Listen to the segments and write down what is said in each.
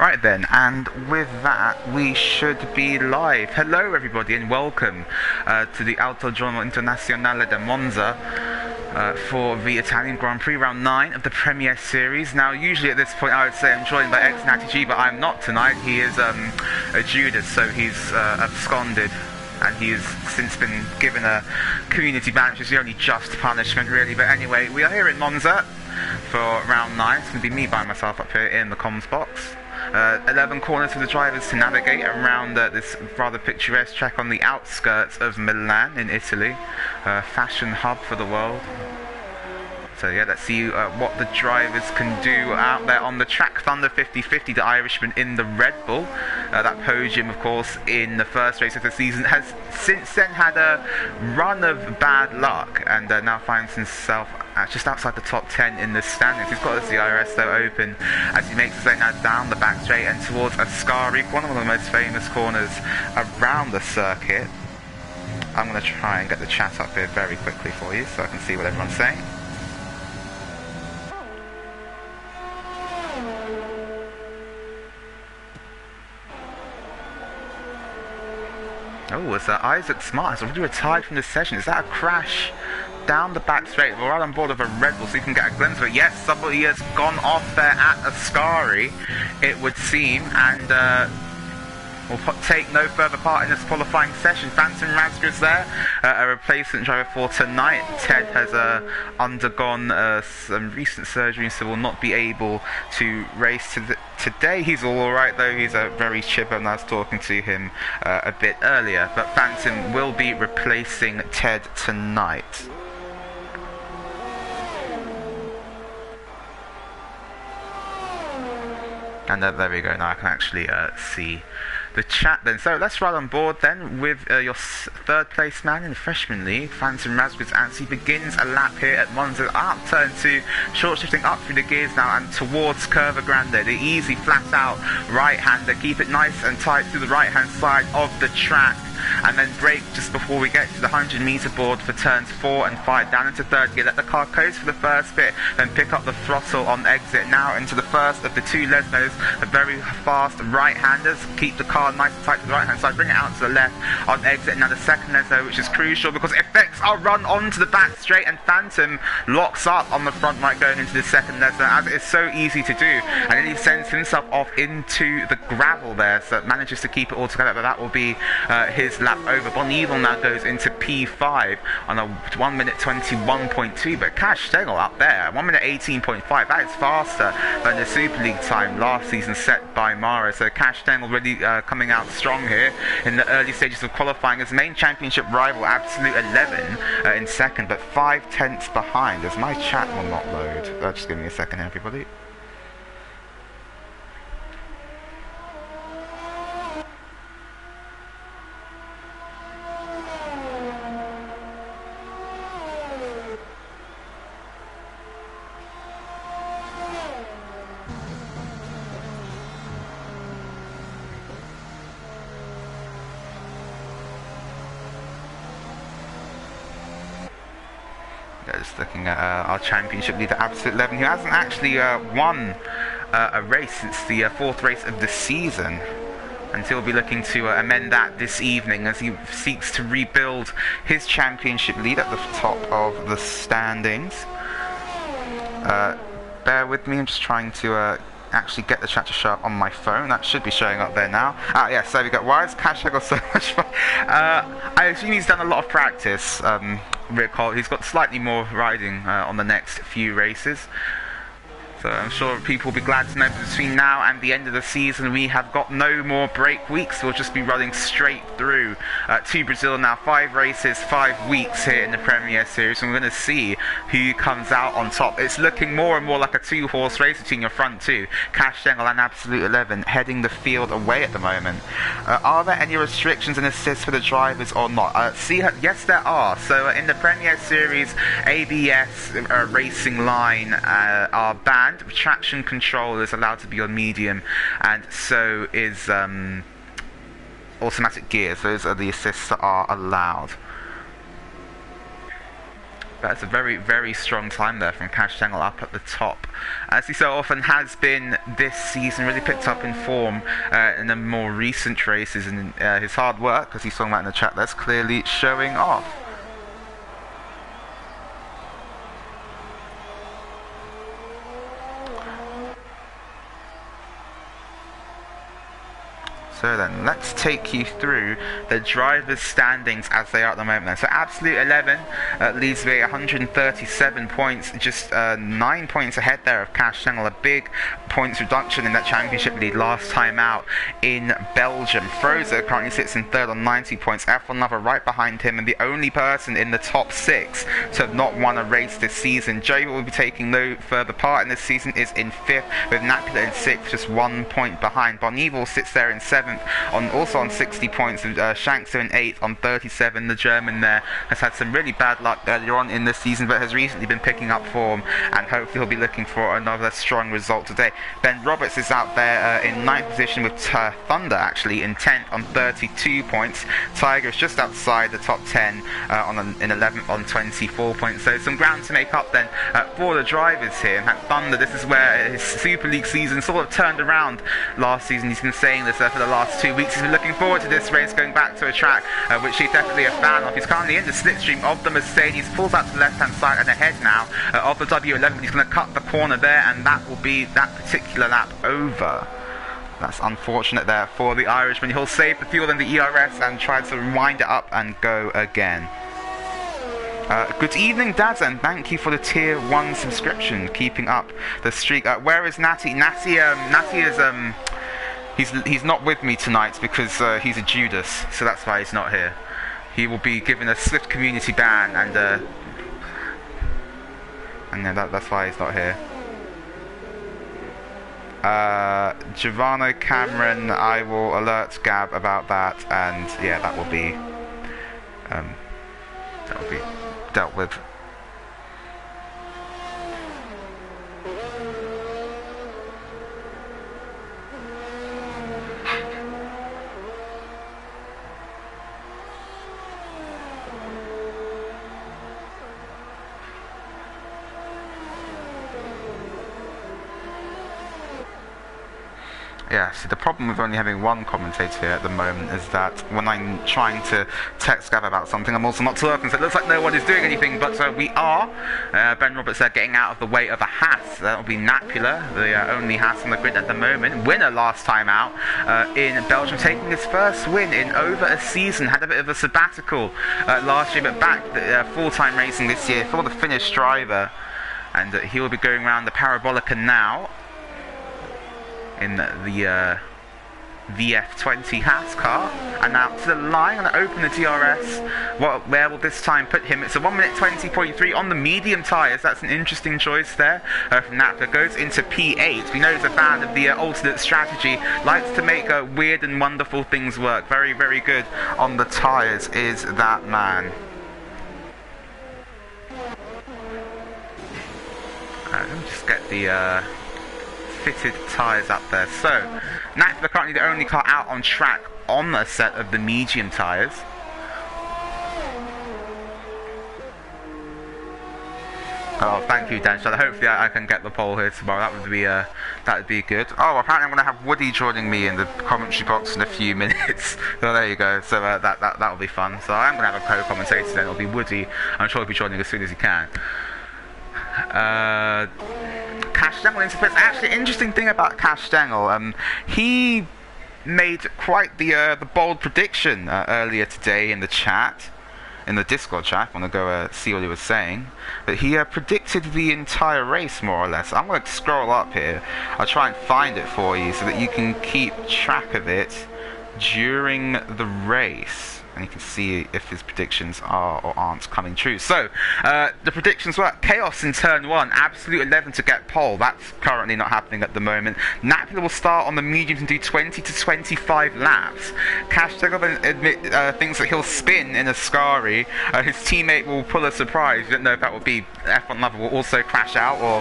Right then, and with that, we should be live. Hello everybody and welcome to the Autodromo Internazionale di Monza for the Italian Grand Prix Round 9 of the Premier Series. Now, usually at this point I would say I'm joined by ex-Natty G, but I'm not tonight. He is a Judas, so he's absconded. And he has since been given a community ban, which is the only just punishment really. But anyway, we are here in Monza for round 9. It's going to be me by myself up here in the comms box. 11 corners for the drivers to navigate around this rather picturesque track on the outskirts of Milan in Italy. Fashion hub for the world. So yeah, let's see what the drivers can do out there on the track. Thunder 50/50, the Irishman in the Red Bull. That podium, of course, in the first race of the season, has since then had a run of bad luck, and now finds himself just outside the top 10 in the standings. He's got the DRS though open as he makes his way now down the back straight and towards Ascari, one of the most famous corners around the circuit. I'm going to try and get the chat up here very quickly for you so I can see what everyone's saying. Oh, it's Isaac Smart has already retired from the session. Is that a crash down the back straight? We're right on board of a Red Bull, so you can get a glimpse of it. Yes, somebody has gone off there at Ascari, it would seem, and will take no further part in this qualifying session. Phantom Razgers there, a replacement driver for tonight. Ted has undergone some recent surgery, so will not be able to race today. He's alright though, he's very chipper, and I was talking to him a bit earlier. But Phantom will be replacing Ted tonight. And there we go, now I can actually see the chat then. So let's ride on board then with your third place man in the Freshman League, Phantom Razgers, as he begins a lap here at Monza. Up turn 2, short shifting up through the gears now and towards Curva Grande, the easy flat out right hander. Keep it nice and tight to the right hand side of the track, and then brake just before we get to the 100-meter board for turns 4 and 5 down into third gear. Let the car coast for the first bit, then pick up the throttle on exit. Now into the first of the two Lesnos, the very fast right-handers. Keep the car nice and tight to the right-hand side, bring it out to the left on exit. Now the second Lesno, which is crucial because it affects our run onto the back straight, and Phantom locks up on the front right going into the second Lesno, as it is so easy to do. And then he sends himself off into the gravel there, so manages to keep it all together, but that will be his lap over. Bon Evil now goes into P5 on a 1 minute 21.2, but Cash Stengel up there 1 minute 18.5. that is faster than the Super League time last season set by Mara. So Cash Stengel really coming out strong here in the early stages of qualifying. His main championship rival Absolute 11 in second, but 5 tenths behind, as my chat will not load. Just give me a second here, everybody. Just looking at our championship leader Absolute 11, who hasn't actually won a race since the 4th race of the season, and he'll be looking to amend that this evening as he seeks to rebuild his championship lead at the top of the standings. Bear with me, I'm just trying to actually get the chat to show up on my phone. That should be showing up there now. Yes, there we go. Why has Cash got so much fun? I assume he's done a lot of practice. He's got slightly more riding on the next few races. So I'm sure people will be glad to know that between now and the end of the season we have got no more break weeks. We'll just be running straight through to Brazil now. 5 races, 5 weeks here in the Premier Series, and we're going to see who comes out on top. It's looking more and more like a 2-horse race between your front two, Cash Stengel and Absolute 11, heading the field away at the moment. Are there any restrictions and assists for the drivers or not? Yes, there are. So in the Premier Series, ABS racing line are banned. Traction control is allowed to be on medium, and so is automatic gears. Those are the assists that are allowed. That's a very, very strong time there from Cash Tangle up at the top. As he so often has been this season, really picked up in form in the more recent races, and his hard work, as he's talking about in the chat, that's clearly showing off. So then, let's take you through the drivers' standings as they are at the moment then. So Absolute 11 leads with 137 points, just 9 points ahead there of Cash Tangle, a big points reduction in that championship lead last time out in Belgium. Frozer currently sits in third on 90 points, F1 Lover right behind him, and the only person in the top 6 to have not won a race this season. Joe will be taking no further part in this season, is in 5th, with Napula in 6th, just 1 point behind. Bon Evil sits there in 7th, also on 60 points, Shankster in 8th on 37. The German there has had some really bad luck earlier on in the season, but has recently been picking up form, and hopefully he'll be looking for another strong result today. Ben Roberts is out there in 9th position, with Thunder actually in 10th on 32 points. Tiger is just outside the top 10 in 11th on 24 points. So some ground to make up then for the drivers here. And Thunder, this is where his Super League season sort of turned around last season. He's been saying this for the last 2 weeks. He's been looking forward to this race, going back to a track which he's definitely a fan of. He's currently in the slipstream of the Mercedes, pulls out to the left hand side and ahead now of the W11. He's going to cut the corner there, and that will be that particular lap over. That's unfortunate there for the Irishman. He'll save the fuel in the ERS and try to wind it up and go again. Good evening, Daz, and thank you for the tier 1 subscription, keeping up the streak. Where is Natty? Natty is he's not with me tonight because he's a Judas, so that's why he's not here. He will be given a swift community ban, and that's why he's not here. Giovanni Cameron, I will alert Gab about that, and yeah, that will be dealt with. Yeah, see, the problem with only having one commentator here at the moment is that when I'm trying to text Gavra about something, I'm also not talking, so it looks like no one is doing anything, but we are. Ben Roberts there getting out of the way of a Haas. That will be Napula, the only Haas on the grid at the moment. Winner last time out in Belgium, taking his first win in over a season. Had a bit of a sabbatical last year, but back full-time racing this year for the Finnish driver. And he will be going around the Parabolica now in the VF20 Haas car, and now to the line and open the DRS. Where will this time put him? It's a 1 minute 20.3 on the medium tyres. That's an interesting choice there from Napla. Goes into P8. We know he's a fan of the alternate strategy, likes to make weird and wonderful things work. Very, very good on the tyres is that man. Let me just get the fitted tyres up there. So Napla currently the only car out on track on a set of the medium tyres. Oh, thank you, Dan. So hopefully I can get the pole here tomorrow. That would be good. Oh, apparently I'm going to have Woody joining me in the commentary box in a few minutes. So there you go. So that will be fun. So I'm going to have a co-commentator then. It'll be Woody. I'm sure he'll be joining as soon as he can. Cash Dangle into fifth. Actually, interesting thing about Cash Dangle, he made quite the bold prediction earlier today in the chat, in the Discord chat. I want to go see what he was saying. But he predicted the entire race, more or less. I'm going to scroll up here. I'll try and find it for you so that you can keep track of it during the race. And you can see if his predictions are or aren't coming true. So, the predictions were Chaos in turn 1, Absolute 11 to get pole. That's currently not happening at the moment. Napula will start on the mediums and do 20 to 25 laps. Cash thinks that he'll spin in a Ascari. His teammate will pull a surprise. You don't know if that will be F1 Lover will also crash out, or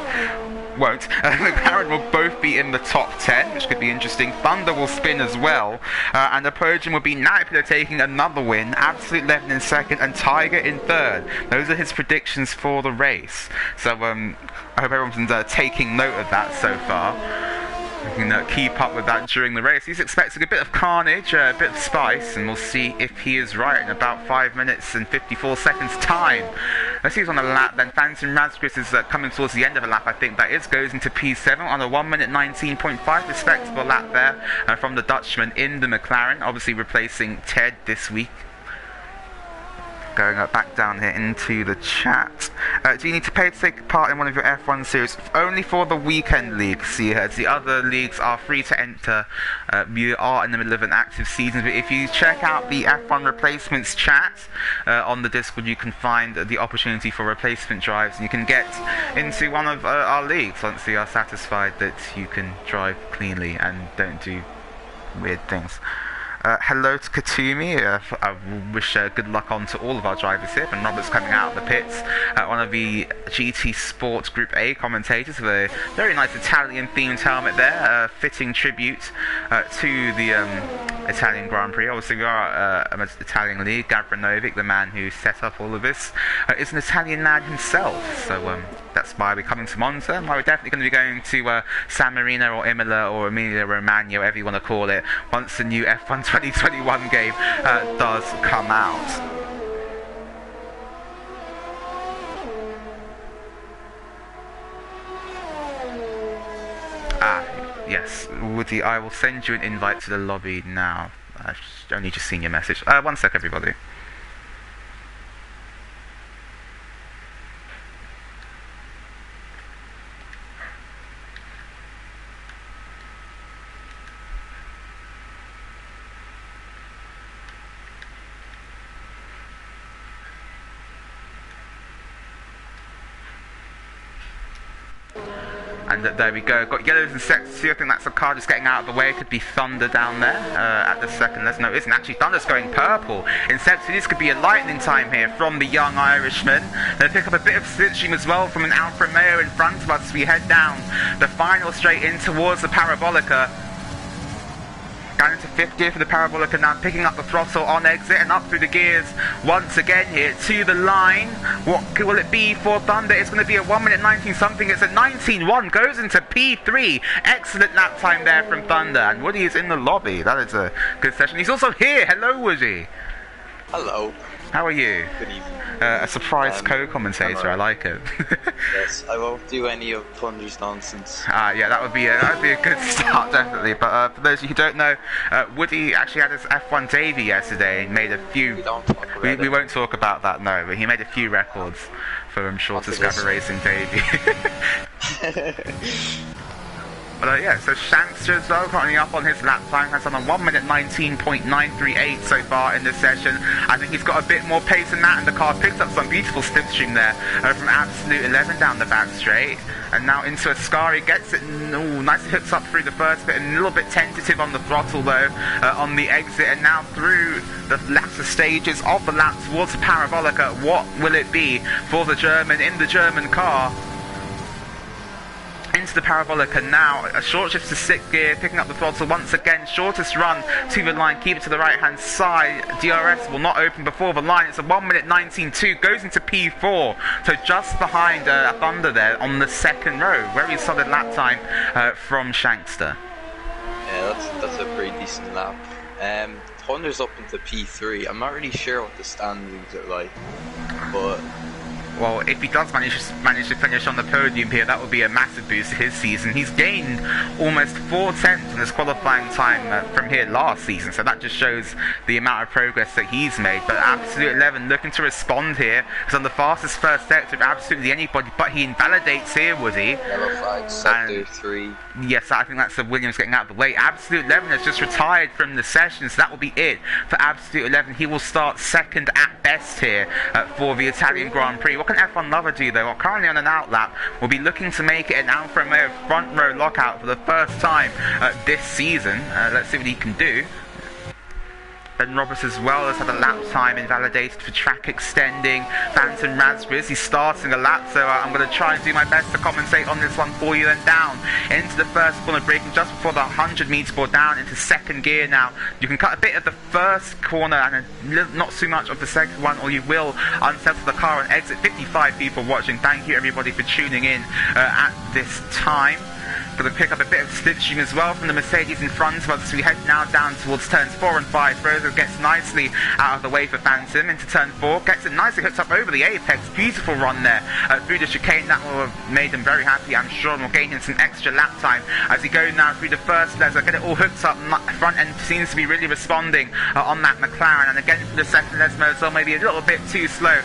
won't. McLaren will both be in the top 10, which could be interesting. Thunder will spin as well, and the podium will be Naipler taking another win, Absolute 11 in second, and Tiger in third. Those are his predictions for the race. So I hope everyone's taking note of that so far. We can keep up with that during the race. He's expecting a bit of carnage, a bit of spice, and we'll see if he is right in about 5 minutes and 54 seconds time. Let's see who's on the lap then. Phantom Razgris is coming towards the end of the lap, I think. That is, goes into P7 on a 1 minute 19.5. Respectable lap there from the Dutchman in the McLaren, obviously replacing Ted this week. Going back down here into the chat. Do you need to pay to take part in one of your F1 series? Only for the weekend league, see here. The other leagues are free to enter. We are in the middle of an active season, but if you check out the F1 replacements chat on the Discord, you can find the opportunity for replacement drives, and you can get into one of our leagues once you are satisfied that you can drive cleanly and don't do weird things. Hello to Katumi. I wish good luck on to all of our drivers here. And Robert's coming out of the pits. One of the GT Sports Group A commentators with a very nice Italian-themed helmet there. Fitting tribute to the Italian Grand Prix. Obviously, we are an Italian league. Gavra, the man who set up all of this, is an Italian lad himself. So that's why we're coming to Monza, and why we're definitely going to be going to San Marino or Imola or Emilia Romagna, whatever you want to call it, once the new F1 2021 game does come out. Yes, Woody, I will send you an invite to the lobby now. I've only just seen your message. 1 sec, everybody. And there we go, got yellows and sets. I think that's a car just getting out of the way. It could be Thunder down there at the second. No, it isn't. Actually, Thunder's going purple. In sets, this could be a lightning time here from the young Irishman. They pick up a bit of slipstream as well from an Alfa Romeo in front of us. We head down the final straight in towards the Parabolica. Down into 5th gear for the Parabolica now, picking up the throttle on exit and up through the gears once again here to the line. What will it be for Thunder? It's going to be a 1 minute 19 something. It's a 19.1, goes into P3. Excellent lap time there from Thunder, and Woody is in the lobby. That is a good session. He's also here. Hello, Woody. Hello. How are you? Good evening. A surprise co-commentator. I like it. Yes, I won't do any of Thunder's nonsense. Yeah, that would be a good start, definitely. But for those of you who don't know, Woody actually had his F1 debut yesterday and made a few. We won't talk about that, no. But he made a few records for shortest Gavra racing debut. But yeah, so Shankster as well, currently up on his lap time, has done a 1 minute 19.938 so far in this session. I think he's got a bit more pace than that, and the car picks up some beautiful slipstream there from Absolute 11 down the back straight. And now into Ascari, gets it, nicely hooks up through the first bit, and a little bit tentative on the throttle though, on the exit, and now through the latter stages of the lap towards the Parabolica. What will it be for the German in the German car? Into the Parabolica now, a short shift to 6th gear, picking up the throttle once again, shortest run to the line, keep it to the right hand side. DRS will not open before the line. It's a 1 minute 19.2, goes into P4, so just behind Thunder there on the second row. Very solid lap time from Shankster. Yeah, that's a pretty decent lap. Thunder's up into P3. I'm not really sure what the standings are like, but well, if he does manage to finish on the podium here, that would be a massive boost to his season. He's gained almost 4 tenths in his qualifying time from here last season, so that just shows the amount of progress that he's made. But Absolute 11 looking to respond here. He's on the fastest first sector of absolutely anybody, but he invalidates here, Woody. Yellow flag, sector 3. Yes, I think that's the Williams getting out of the way. Absolute 11 has just retired from the session, so that will be it for Absolute 11. He will start second at best here for the Italian Grand Prix. What can F1 Lover do though? Well, currently on an outlap, will be looking to make it an Alfa Romeo front row lockout for the first time this season. Let's see what he can do. Ben Roberts as well has had a lap time invalidated for track extending. Phantom Raspberries, he's starting a lap, so I'm going to try and do my best to compensate on this one for you. Then down into the first corner, braking just before the 100 meter ball, down into second gear now. You can cut a bit of the first corner and not so much of the second one, or you will unsettle the car and exit. 55 people watching. Thank you everybody for tuning in at this time. Going to pick up a bit of slipstream as well from the Mercedes in front of us as we head now down towards turns 4 and 5. Rosa gets nicely out of the way for Phantom into turn 4, gets it nicely hooked up over the apex. Beautiful run there through the chicane. That will have made him very happy, I'm sure, and will gain him some extra lap time as he goes now through the first Les. Get it all hooked up. Front end seems to be really responding on that McLaren, and again for the second Les Motor, maybe a little bit too slow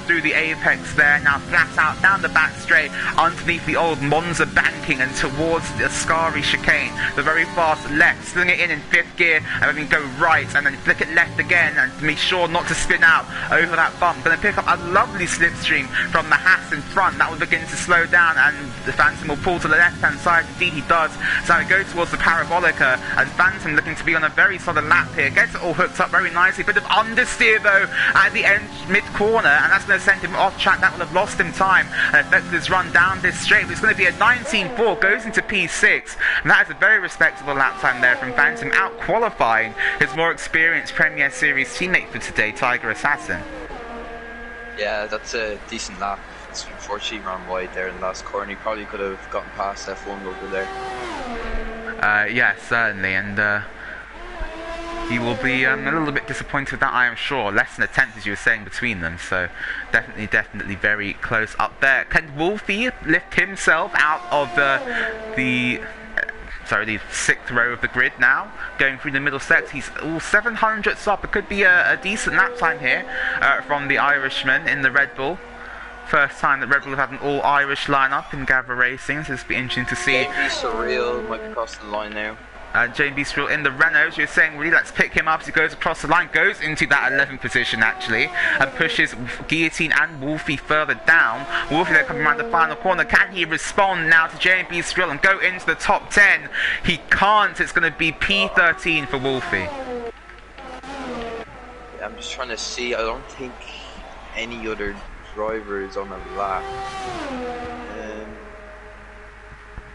through the apex there. Now flat out down the back straight underneath the old Monza banking and towards the Ascari chicane. The very fast left, sling it in fifth gear, and then go right, and then flick it left again, and make sure not to spin out over that bump. Going to pick up a lovely slipstream from the Haas in front. That will begin to slow down, and the Phantom will pull to the left-hand side. Indeed, he does. So we go towards the Parabolica, and Phantom looking to be on a very solid lap here. Gets it all hooked up very nicely. Bit of understeer though at the end mid-corner, and that's going to send him off track. That will have lost him time and affected his run down this straight. But it's going to be a 19.4, goes into P6, and that is a very respectable lap time there from Phantom, out qualifying his more experienced Premier Series teammate for today, Tiger Assassin. Yeah, that's a decent lap. It's unfortunately ran wide there in the last corner. He probably could have gotten past F1 over there. Yeah, certainly, and he will be a little bit disappointed with that, I am sure. Less than a tenth, as you were saying, between them, so definitely very close up there. Can Wolfie lift himself out of the 6th row of the grid now, going through the middle sector? He's all 700ths up. It could be a decent lap time here from the Irishman in the Red Bull. First time that Red Bull have had an all-Irish lineup in Gavra Racing, so it's be interesting to see. JB Surreal might be crossing the line now. JB Surreal in the Renault, you're saying, really, let's pick him up as he goes across the line, goes into that 11th position actually, and pushes Guillotine and Wolfie further down. Wolfie there coming around the final corner. Can he respond now to JB Surreal and go into the top 10? He can't. It's going to be P13 for Wolfie. Yeah, I'm just trying to see. I don't think any other driver is on the lap.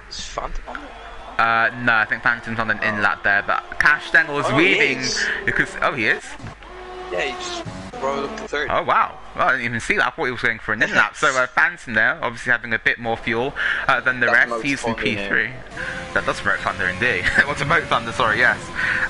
Is Phantom on it? No, I think Phantom's on an in lap there, but Cash Stengel is weaving because he is. Yeah, he just rode up to third. Oh wow! Well, I didn't even see that. I thought he was going for an in lap. So Phantom there, obviously having a bit more fuel than the rest. He's in P3. That does promote Thunder indeed. Well, to promote Thunder, sorry, yes.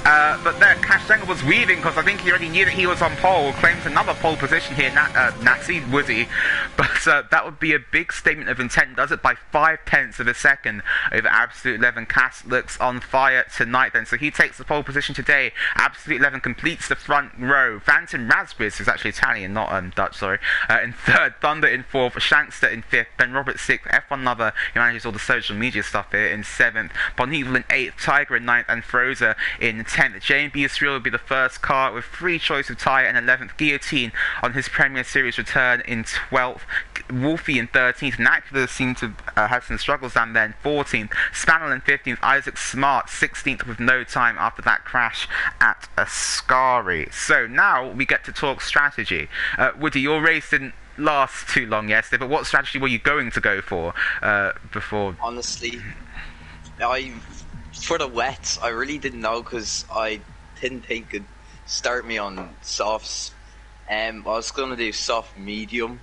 But there, Cash Stengel was weaving because I think he already knew that he was on pole. Claims another pole position here, Natty Woody. But that would be a big statement of intent. Does it by 0.5 of a second over Absolute 11. Cass looks on fire tonight then. So he takes the pole position today. Absolute 11 completes the front row. Phantom Raspberries is actually Italian, not Dutch, sorry. In third, Thunder in fourth, Shankster in fifth, Ben Roberts sixth, F1 Lover, who manages all the social media stuff here, in seventh, Bonneville in eighth, Tiger in ninth, and Frozer in 10th. J&B Israel will be the first car with free choice of tyre in 11th, Guillotine on his Premier Series return in 12th, Wolfie in 13th, Nakula seemed to have some struggles down there in 14th, Spaniel in 15th, Isaac Smart 16th with no time after that crash at Ascari. So now we get to talk strategy. Woody, your race didn't last too long yesterday, but what strategy were you going to go for before? Honestly, for the wets, I really didn't know because I didn't think it'd start me on softs. I was going to do soft medium,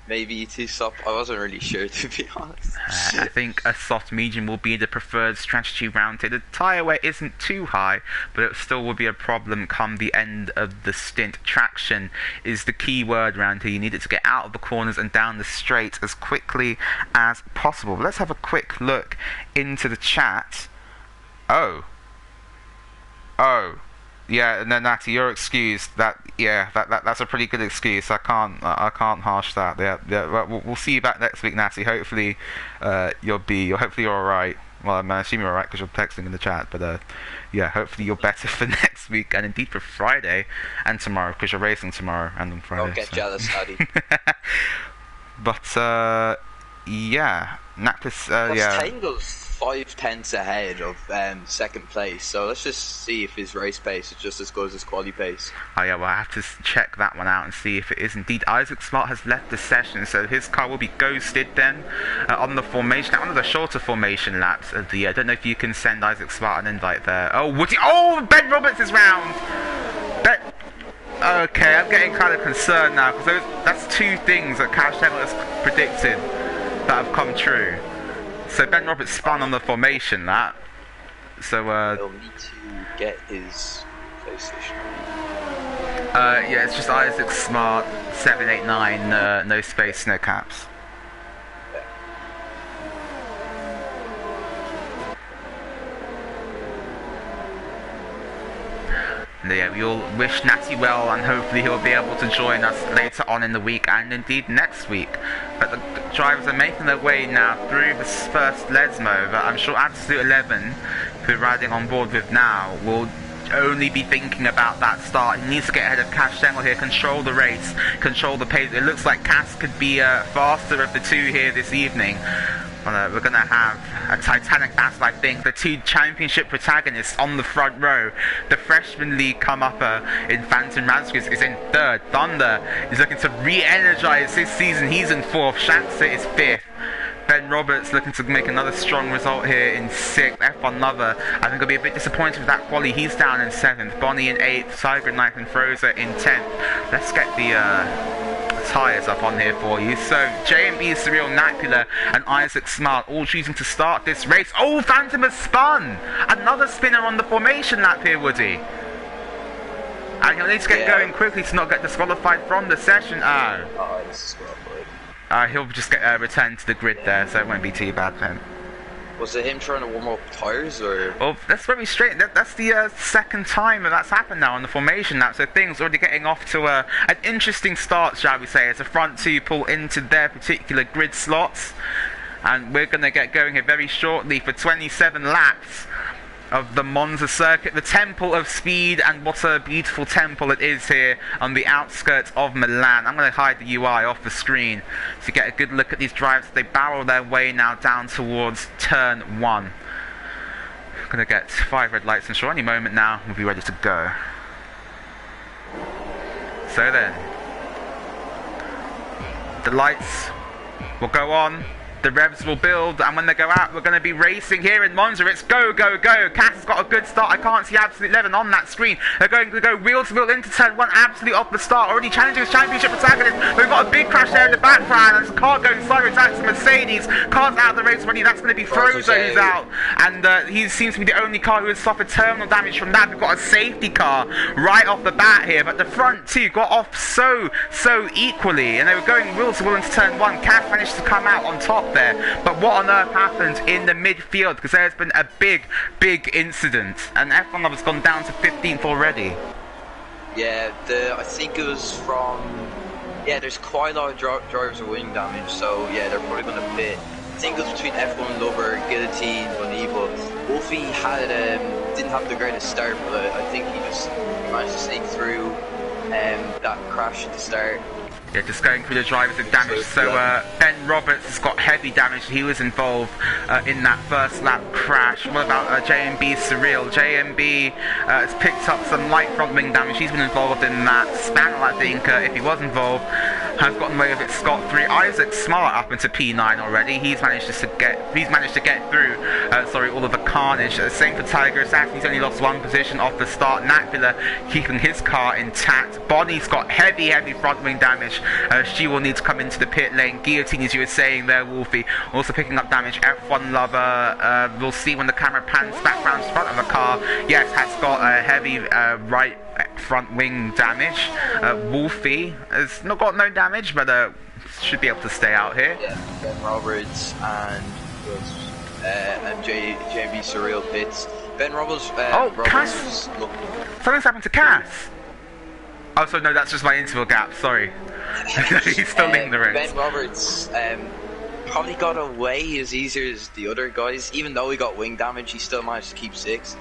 maybe too soft. I wasn't really sure, to be honest. I think a soft medium will be the preferred strategy round here. The tyre wear isn't too high, but it still will be a problem come the end of the stint. Traction is the key word around here. You need it to get out of the corners and down the straight as quickly as possible. But let's have a quick look into the chat. Yeah, no, Natty, you're excused. That's a pretty good excuse. I can't harsh that. Yeah. We'll see you back next week, Natty. Hopefully, you're all right. Well, I assume you're all right because you're texting in the chat. But yeah, hopefully you're better for next week and indeed for Friday and tomorrow because you're racing tomorrow and on Friday. Don't get jealous, Natty. But yeah, Naklis. What's Tangles 5/10 ahead of second place. So let's just see if his race pace is just as good as his quali pace. Oh yeah, well I have to check that one out and see if it is indeed. Isaac Smart has left the session, so his car will be ghosted then on the formation, one of the shorter formation laps of the year. I don't know if you can send Isaac Smart an invite there. Oh, Woody! Oh, Ben Roberts is round! Okay, I'm getting kind of concerned now, because that's two things that Cash Channel has predicted that have come true. So Ben Roberts spun on the formation lap. So he'll need to get his PlayStation. Yeah, it's just Isaac Smart 789, no space, no caps. Yeah, we all wish Natty well, and hopefully he'll be able to join us later on in the week and indeed next week. But the drivers are making their way now through this first Lesmo, but I'm sure Absolute 11, who we're riding on board with now, will only be thinking about that start. He needs to get ahead of Cash Stengel here, control the race, control the pace. It looks like Cass could be faster of the two here this evening. We're going to have a titanic battle, I think. The two championship protagonists on the front row. The freshman league come-upper in Phantom Razgis is in third. Thunder is looking to re-energize this season. He's in fourth. Shanxa is fifth. Ben Roberts looking to make another strong result here in sixth. F1 Lover, I think, will be a bit disappointed with that quali. He's down in seventh. Bonnie in eighth. Tiger in ninth, and Frozer in 10th. Let's get the tyres up on here for you. So JMB, Surreal, Napula and Isaac Smart all choosing to start this race. Oh, Phantom has spun! Another spinner on the formation lap here, Woody. And he'll need to get going quickly to not get disqualified from the session. Oh, this is disqualified. He'll just get returned to the grid there, so it won't be too bad then. Was it him trying to warm up tyres, or...? Well, that's very straight. That's the second time that's happened now on the formation lap, so things already getting off to an interesting start, shall we say, as the front two pull into their particular grid slots. And we're going to get going here very shortly for 27 laps of the Monza circuit, the temple of speed, and what a beautiful temple it is here on the outskirts of Milan. I'm going to hide the UI off the screen to get a good look at these drivers as they barrel their way now down towards turn 1. Going to get 5 red lights, and sure, any moment now we'll be ready to go. So then, the lights will go on. The revs will build, and when they go out, we're going to be racing here in Monza. It's go, go, go. Cass has got a good start. I can't see Absolute 11 on that screen. They're going to go wheel to wheel into turn 1, Absolute off the start. Already challenging his championship protagonist. We've got a big crash there in the background. There's a car going sideways. That's Mercedes. Car's out of the race already. That's going to be Frozo who's out. And he seems to be the only car who has suffered terminal damage from that. We've got a safety car right off the bat here. But the front two got off so equally. And they were going wheel to wheel into turn 1. Cass managed to come out on top there. But what on earth happened in the midfield? Because there's been a big incident, and F1 Lover's gone down to 15th already. Yeah, I think it was from... Yeah, there's quite a lot of drivers with wing damage, so yeah, they're probably going to pit. I think it was between F1 Lover, Guillotine, Bonivo. Wolfie didn't have the greatest start, but I think he managed to sneak through that crash at the start. Yeah, just going through the drivers with damage. So Ben Roberts has got heavy damage. He was involved in that first lap crash. What about JMB Surreal? JMB has picked up some light front wing damage. He's been involved in that. Spanel, I think, if he was involved, has gotten away with it scot-free. Isaac Smart up into P9 already. He's managed to get through all of the carnage. Same for Tiger Assassin. He's only lost one position off the start. Napula keeping his car intact. Bonnie's got heavy front wing damage. She will need to come into the pit lane. Guillotine, as you were saying there, Wolfie, also picking up damage. F1 Lover, we'll see when the camera pans back round the front of the car. Yes, has got a heavy right front wing damage. Wolfie has not got no damage, but should be able to stay out here. Yeah, Ben Roberts and JB Surreal pits. Ben Roberts. Cass! Something's happened to Cass. Oh, so no, that's just my interval gap, sorry. He's still leading the race. Ben Roberts probably got away as easy as the other guys. Even though he got wing damage, he still managed to keep 6th.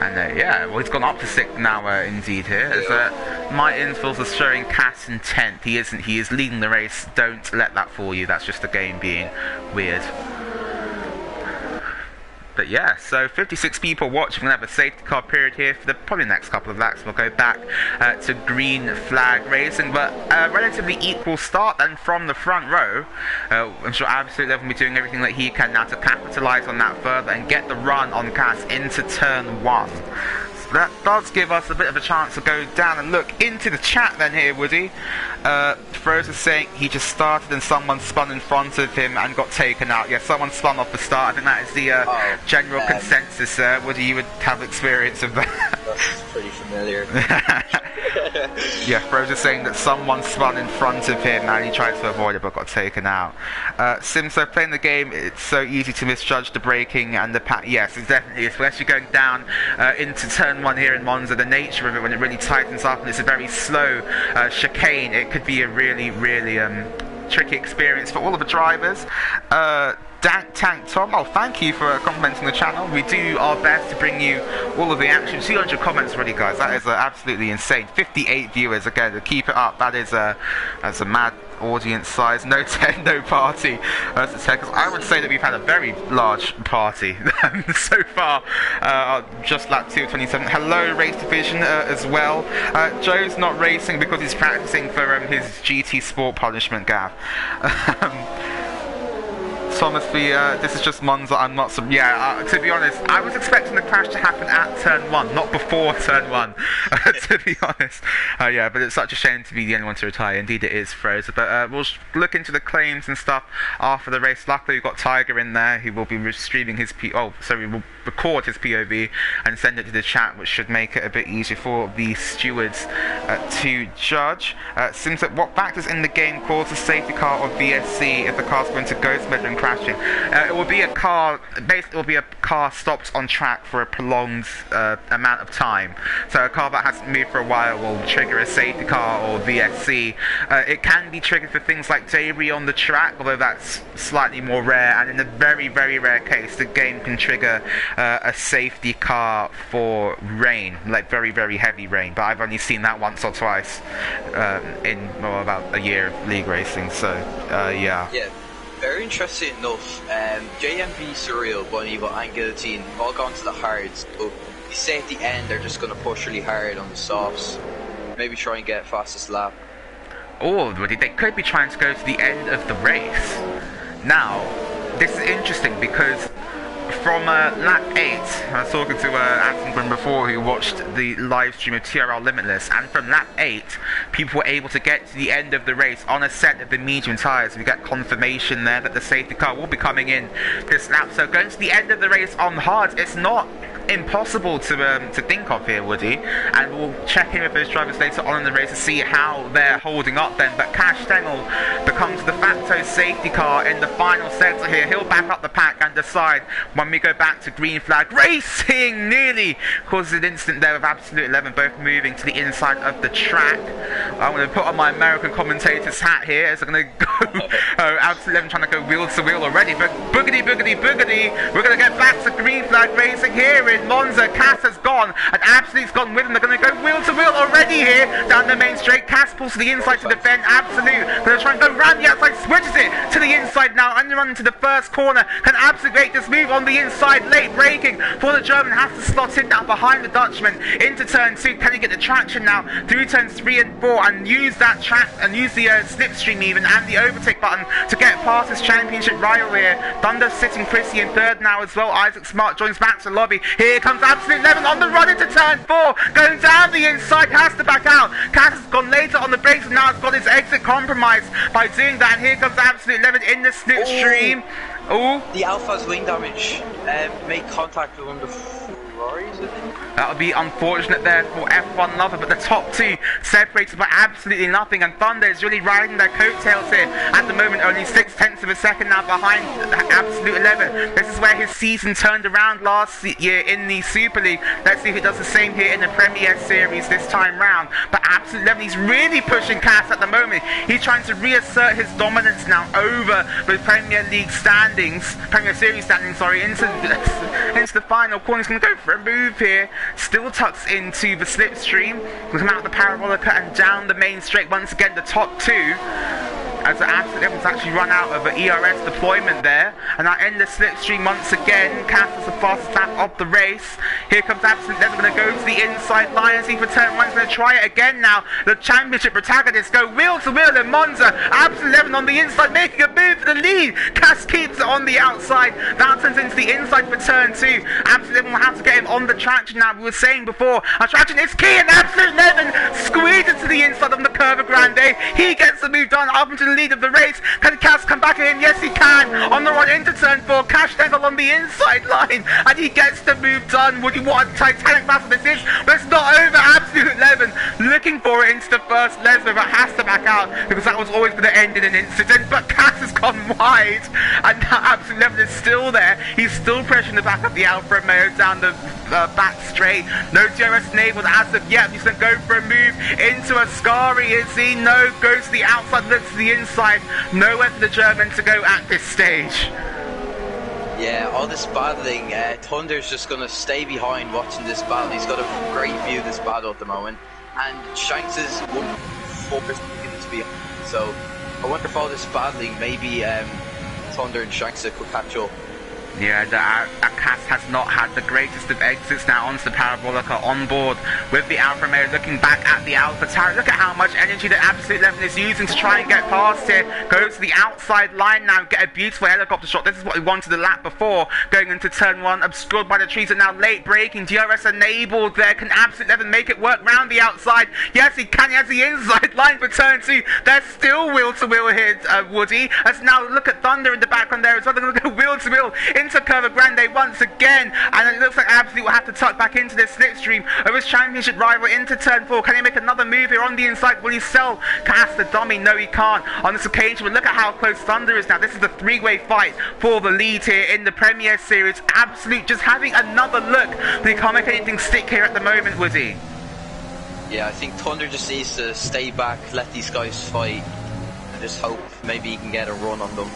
And yeah, well, he's gone up to 6th now, indeed, here. As my intervals are showing Cass in 10th. He isn't, he is leading the race. Don't let that fool you, that's just the game being weird. But yeah, so 56 people watching. We'll have a safety car period here for the probably next couple of laps. We'll go back to green flag racing, but a relatively equal start then from the front row. I'm sure Absolute Level will be doing everything that he can now to capitalise on that further and get the run on Cass into turn 1. So that does give us a bit of a chance to go down and look into the chat then here, Woody. Froze is saying he just started and someone spun in front of him and got taken out. Yeah, someone spun off the start. I think that is the general consensus. Woody, you would have experience of that. That's pretty familiar. Yeah, Froze is saying that someone spun in front of him and he tried to avoid it but got taken out. Simso, playing the game, it's so easy to misjudge the braking and the yes, it definitely is. Especially going down into turn 1 here in Monza, the nature of it when it really tightens up and it's a very slow chicane, it could be a really tricky experience for all of the drivers. Tank Tom, oh, thank you for complimenting the channel. We do our best to bring you all of the action. 200 comments already, guys. That is absolutely insane. 58 viewers again. To keep it up, that's a mad audience size. No tent, no party. Because I would say that we've had a very large party so far. Just lap 2 of 27. Hello, Race Division as well. Joe's not racing because he's practicing for his GT Sport punishment, Gav. Thomas V, this is just Monza, I'm not some... Yeah, to be honest, I was expecting the crash to happen at turn 1, not before turn 1, to be honest. Yeah, but it's such a shame to be the only one to retire. Indeed it is, Frozen. But we'll look into the claims and stuff after the race. Luckily we've got Tiger in there. He will be streaming his... we will record his POV and send it to the chat, which should make it a bit easier for the stewards to judge. Sims, what factors in the game cause a safety car or VSC if the car's going to ghost mode and crashing? It will be a car. Basically, it will be a car stopped on track for a prolonged amount of time. So a car that hasn't moved for a while will trigger a safety car or VSC. It can be triggered for things like debris on the track, although that's slightly more rare. And in a very, very rare case, the game can trigger a safety car for rain, like very, very heavy rain. But I've only seen that once or twice in about a year of league racing. So yeah. Yeah. Very interesting enough, JMV, Surreal, Bonivo and Guillotine have all gone to the hards, but you say at the end they're just going to push really hard on the softs, maybe try and get fastest lap. Or they could be trying to go to the end of the race. Now, this is interesting because from lap 8, I was talking to Attington before, who watched the live stream of TRL Limitless, and from lap 8 people were able to get to the end of the race on a set of the medium tyres. We get confirmation there that the safety car will be coming in this lap, so going to the end of the race on hard, it's not impossible to think of here, Woody, and we'll check in with those drivers later on in the race to see how they're holding up then. But Cash Stengel becomes de facto safety car in the final sector here. He'll back up the pack and decide when we go back to green flag racing. Nearly causes an incident there with Absolute 11 both moving to the inside of the track. I'm going to put on my American commentator's hat here as I'm going to go Absolute 11 trying to go wheel to wheel already, but boogity boogity boogity, we're going to get back to green flag racing here in Monza. Cass has gone and Absolute's gone with him. They're going to go wheel to wheel already here down the main straight. Cass pulls to the inside to defend Absolute. Going to try and go round the outside, switches it to the inside now and run into the first corner. Can Absolute make this move on the inside? Late braking for the German, has to slot in now behind the Dutchman into turn 2. Can he get the traction now through turns 3 and 4 and use that track and use the slipstream even and the overtake button to get past his championship rival here? Thunder sitting pretty in third now as well. Isaac Smart joins back to lobby. Here comes Absolute 11 on the run into turn 4, going down the inside, has to back out. Cass has gone later on the brakes and now has got his exit compromised by doing that, and here comes Absolute 11 in the slipstream. Oh, the Alpha's wing damage made contact with one of the Ferraris, I think. That would be unfortunate there for F1 Lover, but the top two separated by absolutely nothing, and Thunder is really riding their coattails here at the moment, only 6/10 of a second now behind Absolute 11. This is where his season turned around last year in the Super League. Let's see if he does the same here in the Premier Series this time round. But Absolute 11, he's really pushing Cass at the moment. He's trying to reassert his dominance now over the Premier League standings, Premier Series standings, sorry, into the final corner. He's going to go for a move here. Still tucks into the slipstream. We'll come out the parabolica and down the main straight. Once again, the top two. as the Absolute Eleven's actually run out of an ERS deployment there, and now end the slipstream once again. Cass is the fastest lap of the race. Here comes Absolute Eleven, going to go to the inside line and see for turn one. He's going to try it again now. The championship protagonists go wheel to wheel in Monza. Absolute Eleven on the inside, making a move for the lead. Cass keeps it on the outside. That turns into the inside for turn two. Absolute Eleven will have to get him on the traction now. We were saying before, our traction is key, and Absolute Eleven squeezes to the inside of the Curva Grande. He gets the move done up into the lead of the race. Can Cass come back at him? Yes, he can. On the run into turn four, Cash Dangle on the inside line, and he gets the move done. Woody, what a titanic battle this is, but it's not over. Absolute Eleven looking for it into the first Lesnar, but has to back out because that was always going to end in an incident. But Cass has gone wide, and now Absolute Eleven is still there. He's still pressuring the back of the Alfa Romeo down the back straight. No DRS enabled as of yet. He's going to go for a move into Ascari. Is he? No, goes to the outside, looks to the inside. Nowhere for the German to go at this stage. Yeah, all this battling, Thunder's just going to stay behind watching this battle. He's got a great view of this battle at the moment. And Shanks is 1% to be on. So I wonder if all this battling, maybe Thunder and Shanks could catch up. Yeah, Cass has not had the greatest of exits now onto the Parabolica on board with the Alfa Romeo, looking back at the Alpha Tower. Look at how much energy the Absolute Eleven is using to try and get past here. Goes to the outside line now, get a beautiful helicopter shot. This is what we wanted the lap before. Going into turn one, obscured by the trees, and now late braking. DRS enabled there. Can Absolute Eleven make it work round the outside? Yes, he can. He has the inside line for turn two. They're still wheel to wheel here, Woody. As now look at Thunder in the background there as well. They're going to go wheel to wheel into Curva Grande once again, and it looks like Absolute will have to tuck back into this slipstream of his championship rival into turn four. Can he make another move here on the inside? Will he sell Cass the dummy? No, he can't on this occasion, but look at how close Thunder is now. This is the three-way fight for the lead here in the Premier Series. Absolute just having another look, but he can't make anything stick here at the moment, Woody. Yeah, I think Thunder just needs to stay back, let these guys fight, and just hope maybe he can get a run on them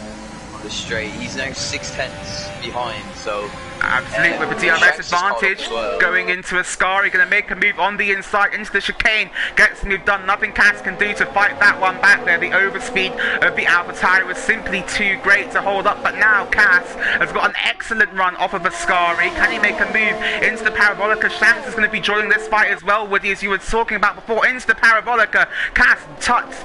on the straight. He's now 6/10 behind, so Absolute with a DRS advantage, going into Ascari, going to make a move on the inside into the chicane, gets the move done. Nothing Cass can do to fight that one back there. The overspeed of the Alpha Tauri was simply too great to hold up, but now Cass has got an excellent run off of Ascari. Can he make a move into the Parabolica? Shanks is going to be joining this fight as well, Woody, as you were talking about before, into the Parabolica. Cass tucks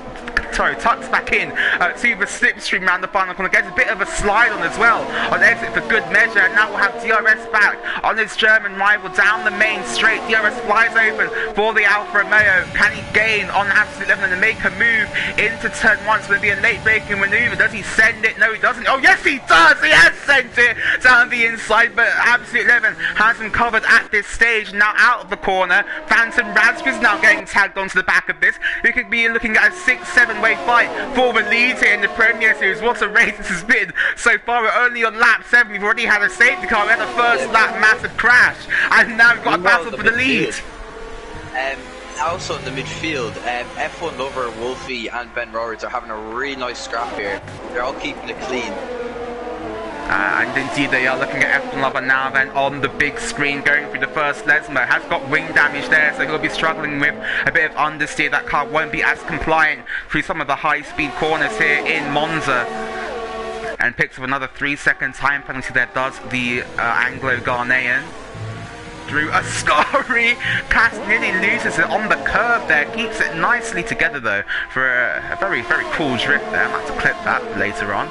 back in to the slipstream round the final corner, gets a bit of a slide on as well on exit for good measure, and now we'll have DRS back on his German rival down the main straight. DRS flies open for the Alfa Romeo. Can he gain on Absolute Eleven and make a move into turn one? It's going to be a late braking maneuver. Does he send it? No, he doesn't. Oh yes, he does. He has sent it down the inside, but Absolute Eleven has him covered at this stage. Now out of the corner, Phantom Razgers now getting tagged onto the back of this. We could be looking at a 6-7 way fight for the lead here in the Premier Series. What a race this has been so far. We're only on lap 7. We've already had a safety car. We had a first lap massive crash, and now we've got a battle for the lead. Also in the midfield, F1 Lover, Wolfie and Ben Roberts are having a really nice scrap here. They're all keeping it clean. And indeed they are. Looking at F1 Lover now then on the big screen, going through the first Lesmo. Has got wing damage there, so he'll be struggling with a bit of understeer. That car won't be as compliant through some of the high speed corners here in Monza. And picks up another 3-second time penalty there, does the Anglo-Ghanaian. Through Ascari, Cass nearly loses it on the curve there, keeps it nicely together though for a very, very cool drift there. I'm going to have to clip that later on.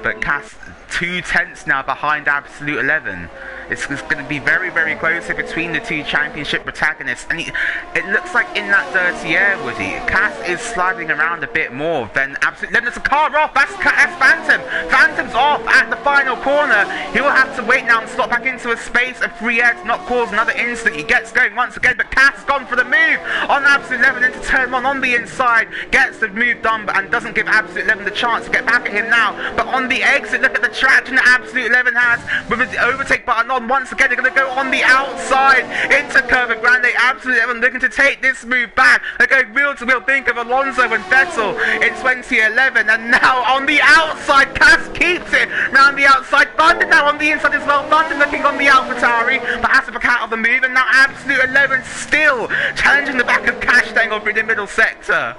But Cass 2/10 now behind Absolute 11. It's going to be very, very close here between the two championship protagonists. And it looks like in that dirty air, Woody, Cass is sliding around a bit more than Absolute 11. There's a car off. That's Phantom. Phantom's off at the final corner. He will have to wait now and slot back into a space of free air to not cause another incident. He gets going once again, but Cass has gone for the move on Absolute 11 into turn one on the inside. Gets the move done and doesn't give Absolute 11 the chance to get back at him now. But on the exit, look at the traction that Absolute 11 has with the overtake button on. Once again, they're going to go on the outside into Curva Grande. Absolute 11 looking to take this move back. They're going wheel to wheel. Think of Alonso and Vettel in 2011. And now on the outside, Cass keeps it round the outside. Thunder now on the inside as well. Thunder looking on the AlphaTauri, but has to back out of the move. And now Absolute 11 still challenging the back of Cash Dangle through the middle sector.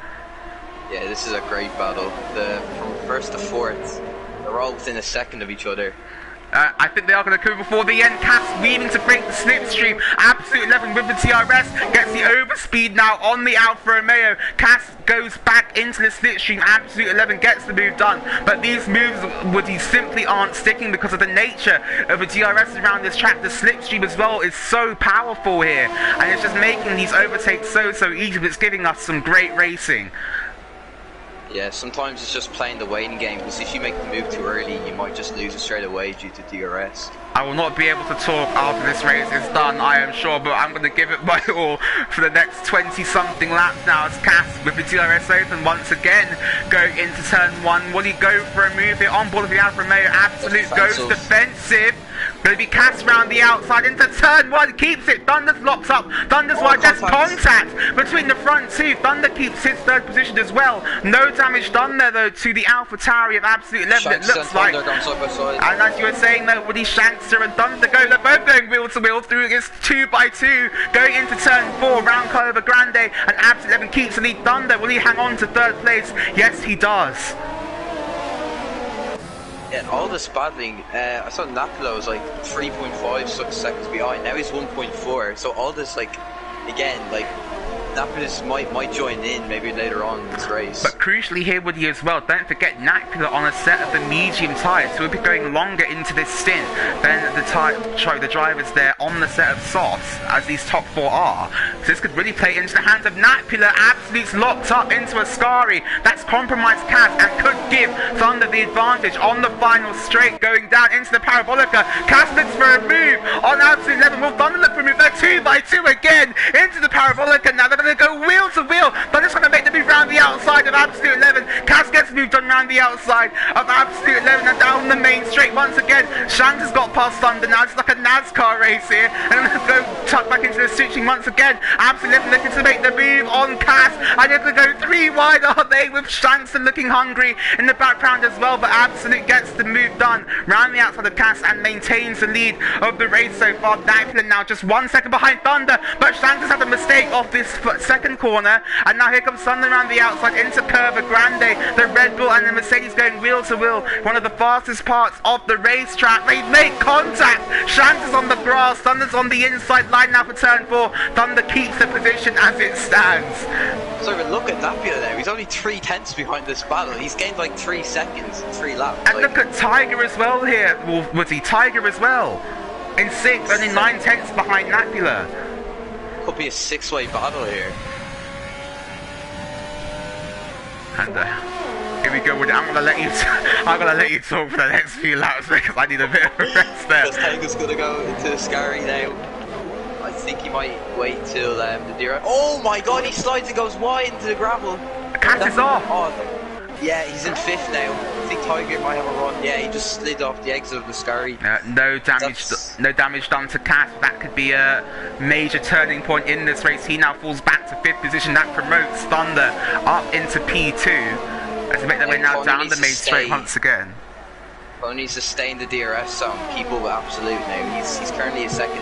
Yeah, this is a great battle. From first to fourth, they're all within a second of each other. I think they are going to come before the end. Cass weaving to break the slipstream. Absolute 11 with the TRS. Gets the overspeed now on the Alfa Romeo. Cass goes back into the slipstream. Absolute 11 gets the move done. But these moves, Woody, simply aren't sticking because of the nature of the DRS around this track. The slipstream as well is so powerful here. And it's just making these overtakes so easy. But it's giving us some great racing. Yeah, sometimes it's just playing the waiting game, because if you make the move too early, you might just lose it straight away due to DRS. I will not be able to talk after this race is done, I am sure, but I'm going to give it my all for the next 20-something laps now as Cass with the DRS open once again going into turn 1. Will he go for a move here on board of the Alfa Romeo? Absolute goes defensive. Going to be Cass round the outside into turn 1, keeps it. Thunder's locks up. Thunder's wide. There's contact between the front two. Thunder keeps his third position as well. No damage done there though to the Alpha Tauri of Absolute 11. It looks like. And as you were saying though, Woody, Shankster and Thunder go. They're both going wheel to wheel through this 2x2. Going into turn 4, round Clover Grande, and Absolute 11 keeps the lead. Thunder, will he hang on to third place? Yes, he does. Yeah, all this battling, I saw Napolo was like 3.5 seconds behind, now he's 1.4, so all this, like, again, like, Napolis might join in maybe later on in this race. But crucially here with you as well, don't forget Napula on a set of the medium tyres, so we'll be going longer into this stint than the drivers there on the set of softs, as these top 4 are. So this could really play into the hands of Napula. Absolute's locked up into Ascari. That's compromised Cass and could give Thunder the advantage on the final straight going down into the Parabolica. Cass looks for a move on Absolute 11. Will Thunder look for a move? They're 2x2 again into the Parabolica. Now they're going to go wheel to wheel. Thunder's going to make the move round the outside of Absolute 11. Cass gets moved on round the outside of Absolute 11 and down the main straight once again. Shanks has got past Thunder now. It's like a NASCAR race here. And then go tuck back into the switching once again. Absolute 11 looking to make the move on Cass. And they're going to go 3 wide, are they, with Shanks looking hungry in the background as well. But Absolute gets the move done round the outside of Cass and maintains the lead of the race so far. Naplan now just 1 second behind Thunder. But Shanks has had a mistake off this second corner. And now here comes Thunder around the outside into Curva Grande. The Red Bull and the Mercedes going wheel to wheel. One of the fastest parts of the racetrack. They make contact. Shanks is on the grass. Thunder's on the inside line now for turn 4. Thunder keeps the position as it stands. So even look at Napia there. He's only 3/10 behind this battle. He's gained like 3 seconds in 3 laps. And look at Tiger as well here. Woody, Tiger as well. In 6th, only 9/10 behind Napula. Could be a 6-way battle here. And here we go, Woody. I'm gonna let you talk for the next few laps because I need a bit of a rest there. Because Tiger's gonna go into Scary now. I think he might wait till the deer. Oh my god, he slides and goes wide into the gravel. Cass is off. Oh, yeah, he's in 5th now. I think Tiger might have a run. Yeah, he just slid off the exit of the Scary. No damage done to Cass. That could be a major turning point in this race. He now falls back to 5th position. That promotes Thunder up into P2 as they make their way now down the main straight once again. Well, needs to stay in the DRS zone. Keep up with Absolute now. He's currently a 2nd.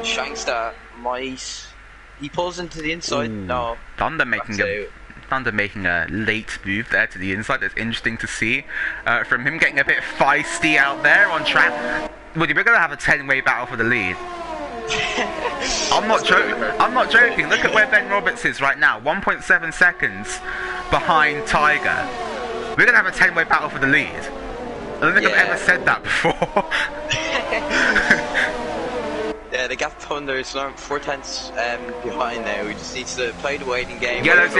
Shankster might. He pulls into the inside. Ooh. No. Thunder making a late move there to the inside. That's interesting to see. From him getting a bit feisty out there on track. Woody, we're going to have a 10-way battle for the lead. I'm not joking. Look at where Ben Roberts is right now. 1.7 seconds behind Tiger. We're going to have a 10-way battle for the lead. I don't think I've ever said that before. Yeah, the gap Thunder is now 4/10 behind now. He just needs to play the waiting game. Yellows.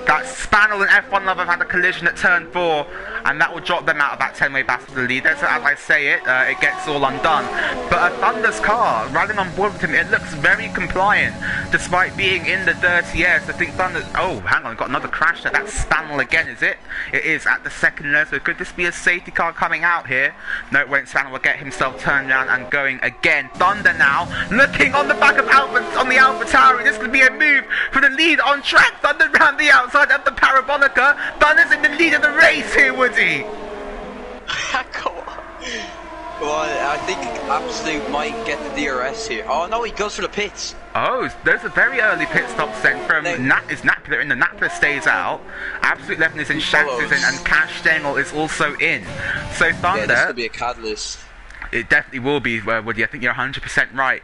That Spaniel and F1 Love have had a collision at turn 4, and that will drop them out of that 10-way battle to the lead. So as I say it, it gets all undone. But a Thunder's car, riding on board with him, it looks very compliant, despite being in the dirty air. So I think Thunder... Oh, hang on, got another crash there. That's Spaniel again, is it? It is at the second layer. So could this be a safety car coming out here? No, it won't. Spaniel will get himself turned around and going again. Thunder now, looking on the back of on the Alpha Tower. This could be a move for the lead on track. Thunder round the outside of the Parabolica. Thunder's in the lead of the race here, Woody. Come on. I think Absolute might get the DRS here. Oh no, he goes for the pits. Oh, those are very early pit stops then from Napler in the Napler stays out. Absolute 11 is in, Shanks is in, and Cash Stengel is also in. So Thunder... Yeah, this could be a catalyst. It definitely will be, Woody. I think you're 100% right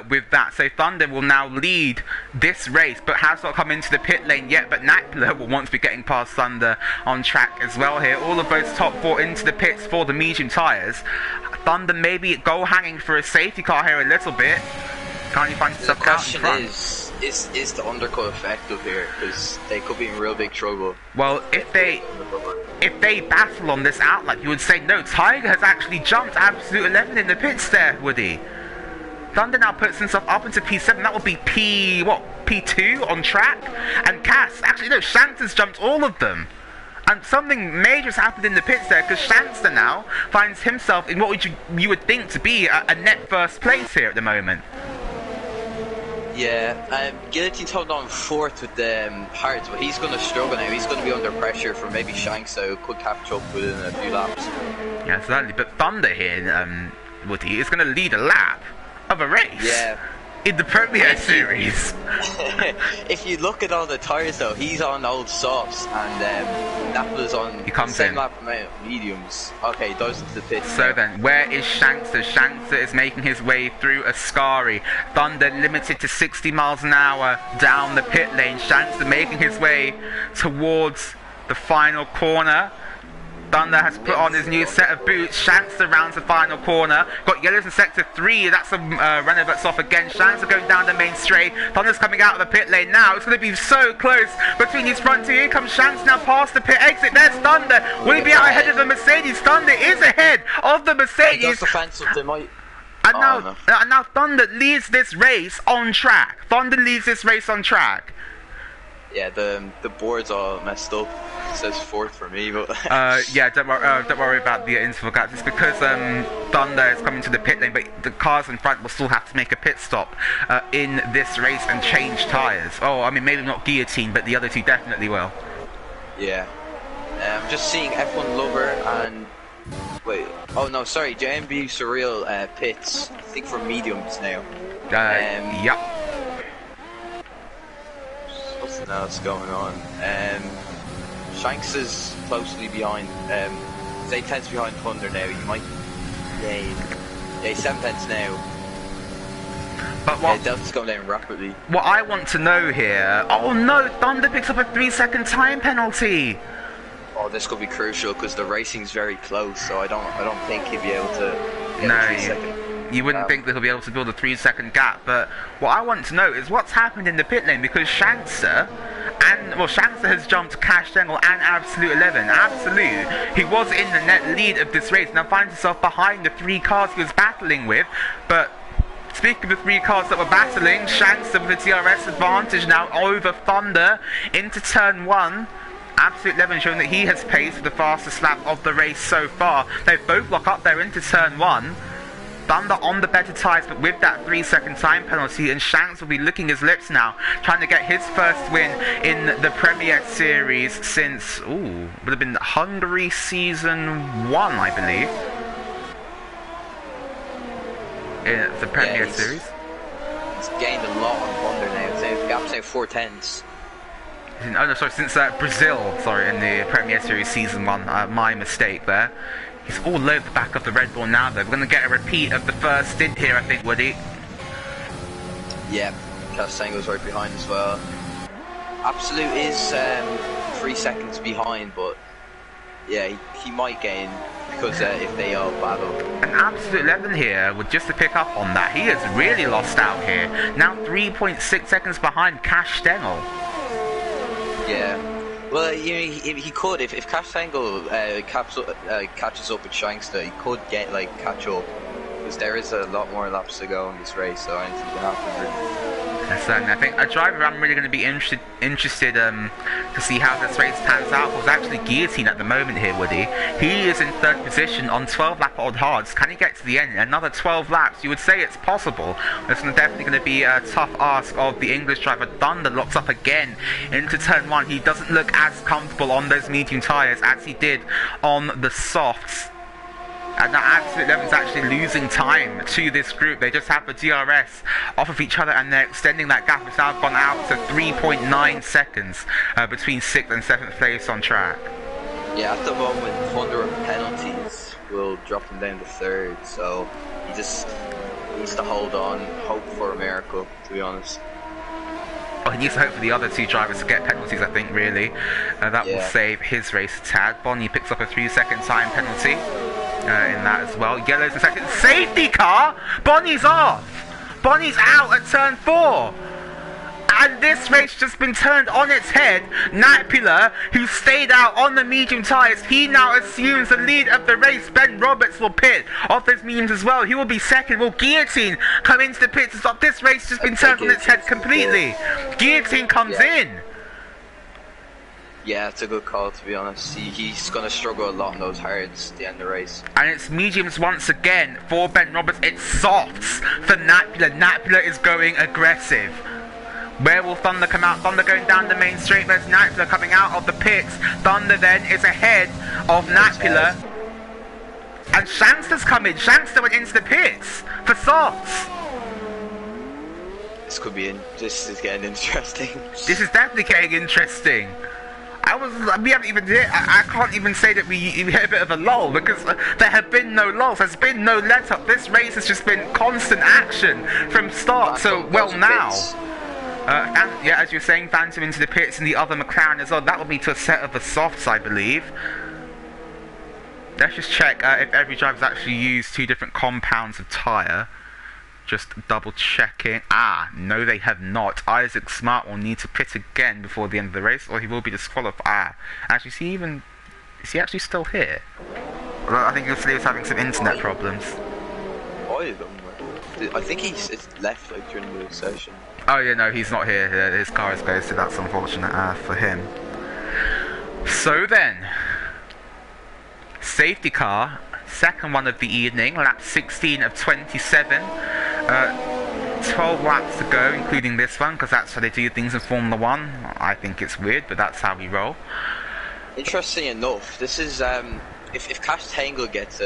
with that. So Thunder will now lead this race, but has not come into the pit lane yet. But Napler will want to be getting past Thunder on track as well here. All of those top four into the pits for the medium tyres. Thunder maybe goal hanging for a safety car here a little bit. Can't you find stuff out in front? Is the undercut effective here? Because they could be in real big trouble. Well, if they battle on this outlap, you would say no. Tiger has actually jumped Absolute 11 in the pits there, Woody. Thunder now puts himself up into P7. That would be P2 on track. And Cass, actually no, Shanks has jumped all of them. And something major has happened in the pits there, because Shankster now finds himself in what you would think to be a net first place here at the moment. Yeah, Guillotine's holding on fourth with Hearts, but he's going to struggle now. He's going to be under pressure from maybe Shanks, so could catch up within a few laps. Yeah, certainly. But Thunder here, Woody, is going to lead a lap of a race. Yeah. In the Premier Series. If you look at all the tyres though, he's on old softs and Napler's on the same lap amount of mediums. Okay, he goes into the pits. So then, where is Shankster? Shankster is making his way through Ascari. Thunder limited to 60 miles an hour down the pit lane. Shankster making his way towards the final corner. Thunder has put on his new set of boots. Shankster rounds the final corner. Got yellows in sector 3. That's a runner that's off again. Shankster going down the main straight. Thunder's coming out of the pit lane now. It's going to be so close between these front two. Here comes Shankster now past the pit exit. There's Thunder. Will he be out ahead of the Mercedes? Thunder is ahead of the Mercedes. And now Thunder leads this race on track. Yeah, the board's all messed up. It says fourth for me, but yeah, don't worry about the interval gaps. It's because Thunder is coming to the pit lane, but the cars in front will still have to make a pit stop in this race and change tyres. Oh, I mean, maybe not Guillotine, but the other two definitely will. Yeah. I'm just seeing F1 Lover and wait. Oh no, sorry, JMB Surreal pits. I think for mediums now. Yep. What's else going on? Shanks is closely behind. He's 8 tenths behind Thunder now. He might gain. Yeah, he's 7 tenths now. But what? Yeah, Delta's going down rapidly. What I want to know here. Oh no! Thunder picks up a 3-second time penalty. Oh, this could be crucial because the racing's very close. So I don't think he'll be able to get a 3-second. You wouldn't think that he'll be able to build a 3-second gap, but what I want to know is what's happened in the pit lane, because Shankster has jumped Cash Stengel and Absolute 11. Absolute, he was in the net lead of this race, now finds himself behind the 3 cars he was battling with, but speaking of the 3 cars that were battling, Shankster with a DRS advantage now over Thunder into turn 1. Absolute 11 showing that he has paced for the fastest lap of the race so far. They both lock up there into turn 1. Thunder on the better tyres, but with that 3-second time penalty, and Shanks will be licking his lips now, trying to get his first win in the Premier Series since, would have been Hungary Season 1, I believe. In the Premier Series. He's gained a lot on Thunder now, so the gap's now 4 tenths. Oh no, sorry, since Brazil, in the Premier Series Season 1, my mistake there. He's all over the back of the Red Bull now, though. We're going to get a repeat of the first stint here, I think, Woody. Yeah, Castango's right behind as well. Absolute is 3 seconds behind, but yeah, he might gain because if they all battle. An Absolute 11 here, with just to pick up on that, he has really lost out here. Now 3.6 seconds behind Cash Stengel. Yeah. Well, he could, if Cash Stengel catches up with Shankster, he could get, catch up. Because there is a lot more laps to go in this race, so anything can happen, really. Certainly. I think a driver I'm really going to be interested to see how this race pans out was actually Guillotine at the moment here, Woody. He is in 3rd position on 12 lap odd hards. Can he get to the end? Another 12 laps? You would say it's possible. It's definitely going to be a tough ask of the English driver. Thunder locks up again into turn 1. He doesn't look as comfortable on those medium tyres as he did on the softs. And that Absolute Lemon's actually losing time to this group. They just have the DRS off of each other, and they're extending that gap. It's now gone out to 3.9 seconds between 6th and 7th place on track. Yeah, at the moment, Thunder and penalties will drop him down to 3rd, so he just needs to hold on, hope for a miracle, to be honest. Oh, he needs to hope for the other 2 drivers to get penalties, I think, really. That will save his race a tad. Bonnie picks up a 3-second time penalty in that as well. Yellow's in second. Safety car! Bonnie's off! Bonnie's out at turn 4! And this race just been turned on its head. Napula, who stayed out on the medium tyres, he now assumes the lead of the race. Ben Roberts will pit off those mediums as well. He will be second. Will Guillotine come into the pit to stop? This race just been turned on its head completely. Guillotine comes in. Yeah, it's a good call, to be honest. He's going to struggle a lot in those hards at the end of the race. And it's mediums once again for Ben Roberts. It's softs for Napula. Napula is going aggressive. Where will Thunder come out? Thunder going down the main straight. There's Napula coming out of the pits. Thunder then is ahead of Napula. And Shankster's coming. Shankster went into the pits for softs. This is getting interesting. This is definitely getting interesting. We haven't even hit. I can't even say that we hit a bit of a lull, because there have been no lulls. There's been no let up. This race has just been constant action from start to now. And yeah, as you were saying, Phantom into the pits and the other McLaren as well. That will be to a set of the softs, I believe. Let's just check if every driver's actually used 2 different compounds of tyre. Just double checking. No, they have not. Isaac Smart will need to pit again before the end of the race, or he will be disqualified. Actually, is he actually still here? Well, I think you'll see he was having some internet problems. I think he's left during the session. Oh yeah, no, he's not here. His car is closed, so that's unfortunate for him. So then, safety car, second one of the evening, lap 16 of 27. 12 laps to go, including this one, because that's how they do things in Formula 1. I think it's weird, but that's how we roll. Interesting enough, this is if Cash Tangle gets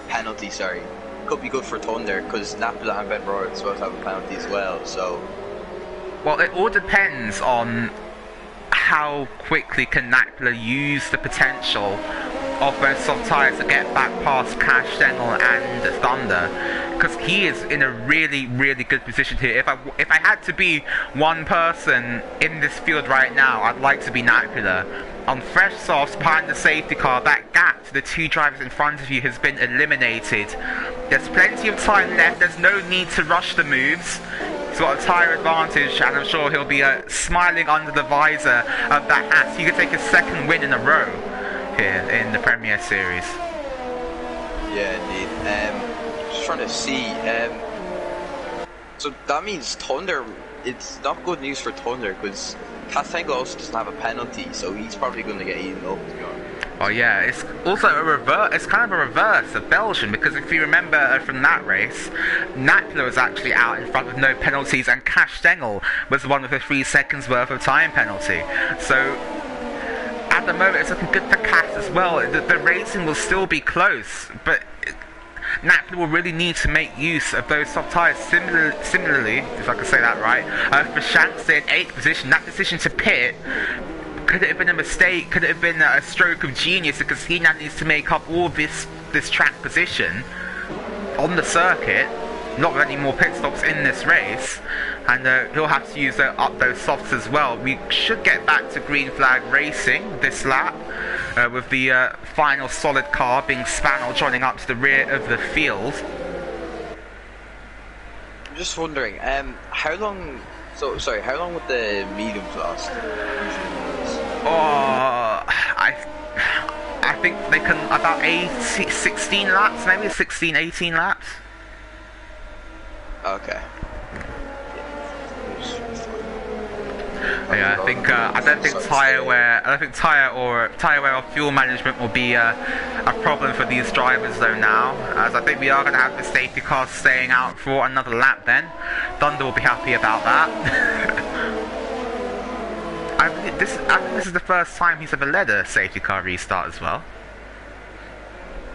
penalty, could be good for Thunder, because Napula and Ben Roberts both have a penalty as well. So, well, it all depends on how quickly can Napula use the potential of those soft tyres to get back past Cash Stengel and Thunder, because he is in a really, really good position here. If I had to be one person in this field right now, I'd like to be Napula. On fresh softs behind the safety car, that gap to the 2 drivers in front of you has been eliminated. There's plenty of time left. There's no need to rush the moves. He's got a tyre advantage, and I'm sure he'll be smiling under the visor of that hat. He could take his 2nd win in a row here in the Premier Series. Yeah, indeed. Just trying to see. So that means Thunder. It's not good news for Thunder, because Castango also doesn't have a penalty, so he's probably going to get eaten up, to be honest. Oh yeah, it's also a reverse. It's kind of a reverse of Belgian, because if you remember from that race, Napler was actually out in front with no penalties, and Cash Stengel was the one with a 3 seconds worth of time penalty. So at the moment, it's looking good for Cash as well. The racing will still be close, but Napler will really need to make use of those soft tyres. Similarly, if I can say that right, for Shanks in 8th position, that decision to pit, could it have been a mistake? Could it have been a stroke of genius? Because he now needs to make up all this track position on the circuit, not with any more pit stops in this race, and he'll have to use up those softs as well. We should get back to green flag racing this lap, with the final solid car being Spanel joining up to the rear of the field. I'm just wondering, how long? How long would the mediums last? I think they can about 16 laps, maybe 16, 18 laps. Okay. Yeah, I don't think tyre wear or fuel management will be a problem for these drivers though now, as I think we are going to have the safety car staying out for another lap then. Thunder will be happy about that. I think this is the first time he's ever led a safety car restart as well.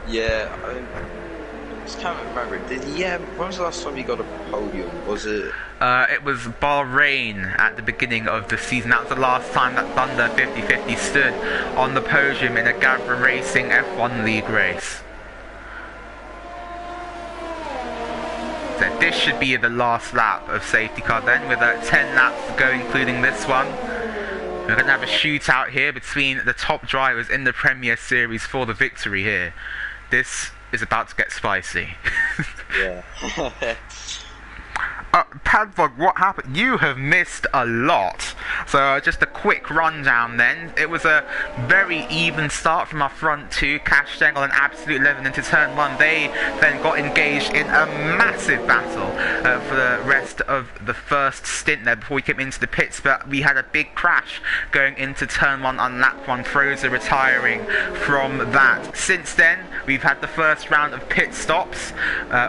Yeah, I just can't remember. Did he? When was the last time he got a podium? Was it? It was Bahrain at the beginning of the season. That was the last time that Thunder 50/50 stood on the podium in a Gavra Racing F1 League race. So this should be the last lap of safety car then, with 10 laps to go, including this one. We're going to have a shootout here between the top drivers in the Premier Series for the victory here. This is about to get spicy. Yeah. Padvog, what happened? You have missed a lot. So just a quick rundown then. It was a very even start from our front two. Cash Stengel and Absolute 11 into turn 1. They then got engaged in a massive battle for the rest of the first stint there before we came into the pits. But we had a big crash going into turn 1 on lap 1. Frozer retiring from that. Since then, we've had the first round of pit stops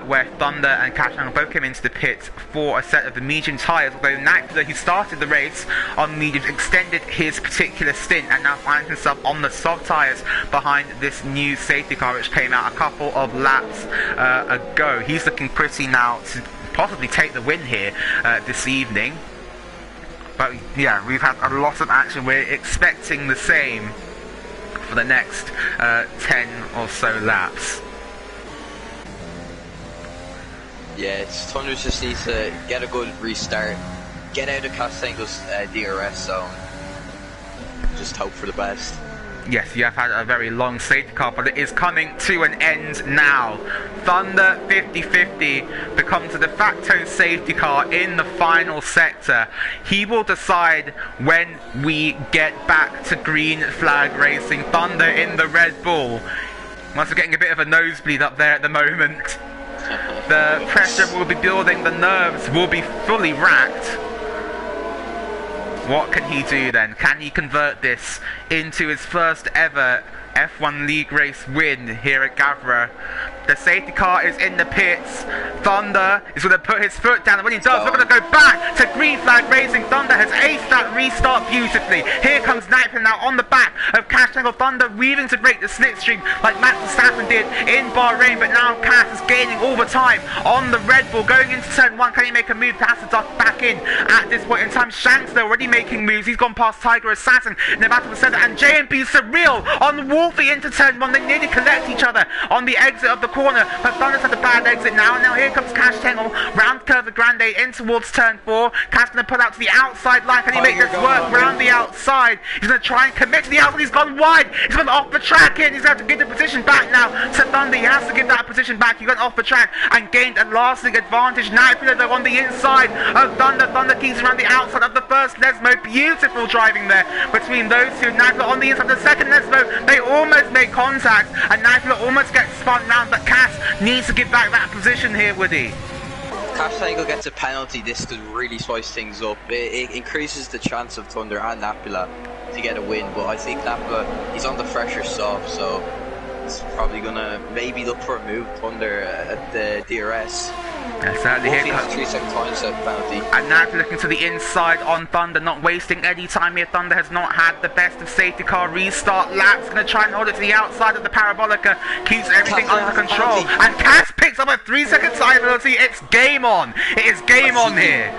where Thunder and Cash Stengel both came into the pits for a set of the medium tyres, although Nakula, who started the race on mediums, extended his particular stint and now finds himself on the soft tyres behind this new safety car which came out a couple of laps ago. He's looking pretty now to possibly take the win here this evening. But yeah, we've had a lot of action. We're expecting the same for the next 10 or so laps. Yeah, Thunder just needs to get a good restart, get out of Castengo's DRS zone, just hope for the best. Yes, you have had a very long safety car, but it is coming to an end now. Thunder 50/50 becomes a de facto safety car in the final sector. He will decide when we get back to green flag racing. Thunder in the Red Bull. Must be getting a bit of a nosebleed up there at the moment. The pressure will be building, the nerves will be fully racked. What can he do then? Can he convert this into his first ever F1 League race win here at Gavra? The safety car is in the pits. Thunder is going to put his foot down, and when he does, we're going to go back to green flag racing. Thunder has aced that restart beautifully. Here comes Nightmare now on the back of Cash Stengel. Thunder weaving to break the slipstream like Max Verstappen did in Bahrain, but now Cass is gaining all the time on the Red Bull. Going into turn 1, can he make a move? Has to duck back in at this point in time. Shanks though already making moves. He's gone past Tiger Assassin in the battle for center, and JMB Surreal on Wolfie into turn 1. They nearly collect each other on the exit of the corner, but Thunder's had a bad exit now. And now here comes Cash Stengel round Curve Grande in towards turn 4. Cash going to pull out to the outside line. Can he make this work round the outside? He's going to try and commit to the outside. He's gone wide. He's gone off the track in. He's going to have to give the position back now to Thunder. He has to give that position back. He went off the track and gained a lasting advantage. Nightmare though on the inside of Thunder. Thunder keeps around the outside of the first Nesmo. Beautiful driving there between those two. Nightmare on the inside of the second Nesmo. They almost make contact, and Nightmare almost gets spun round, but Cass needs to give back that position here, Woody. Cash Stengel gets a penalty. This could really spice things up. It increases the chance of Thunder and Napula to get a win, but I think Napula, he's on the fresher soft, so he's probably gonna maybe look for a move Thunder at the DRS. Certainly here comes 3-second time set penalty. And now looking to the inside on Thunder, not wasting any time here. Thunder has not had the best of safety car restart laps. Going to try and hold it to the outside of the Parabolica. Keeps everything under control. And Cass picks up a 3-second time penalty. It's game on. It is game on here.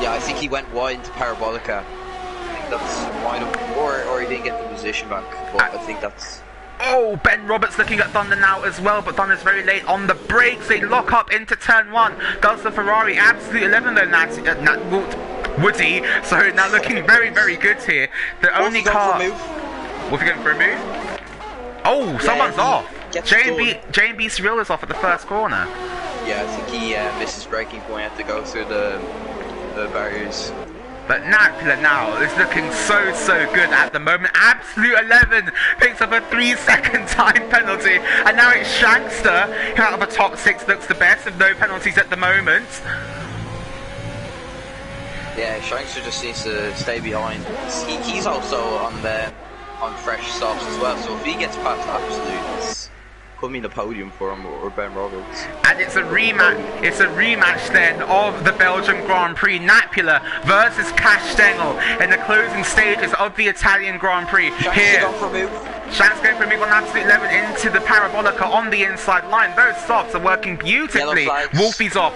Yeah, I think he went wide into Parabolica. I think that's wide up. Or he didn't get the position back. But I think that's... Oh, Ben Roberts looking at Thunder now as well, but Thunder's very late on the brakes. They lock up into turn 1. Does the Ferrari Absolute 11 though, Woody. So now looking very, very good here. The only car... What's he going for a move? Oh, yeah, someone's off. JMB Surreal is off at the first corner. Yeah, I think he missed his braking point. Had to go through the barriers. But Nakula now is looking so good at the moment. Absolute 11 picks up a 3-second time penalty. And now it's Shankster, who out of the top 6 looks the best, with no penalties at the moment. Yeah, Shankster just needs to stay behind. He's also on fresh softs as well, so if he gets past Absolute, it's could mean the podium for him or Ben Roberts. And it's a rematch. It's a rematch then of the Belgian Grand Prix. Napula versus Cash Stengel in the closing stages of the Italian Grand Prix. Here. Shanks going for a move on absolute 11 into the Parabolica on the inside line. Those softs are working beautifully. Wolfie's off,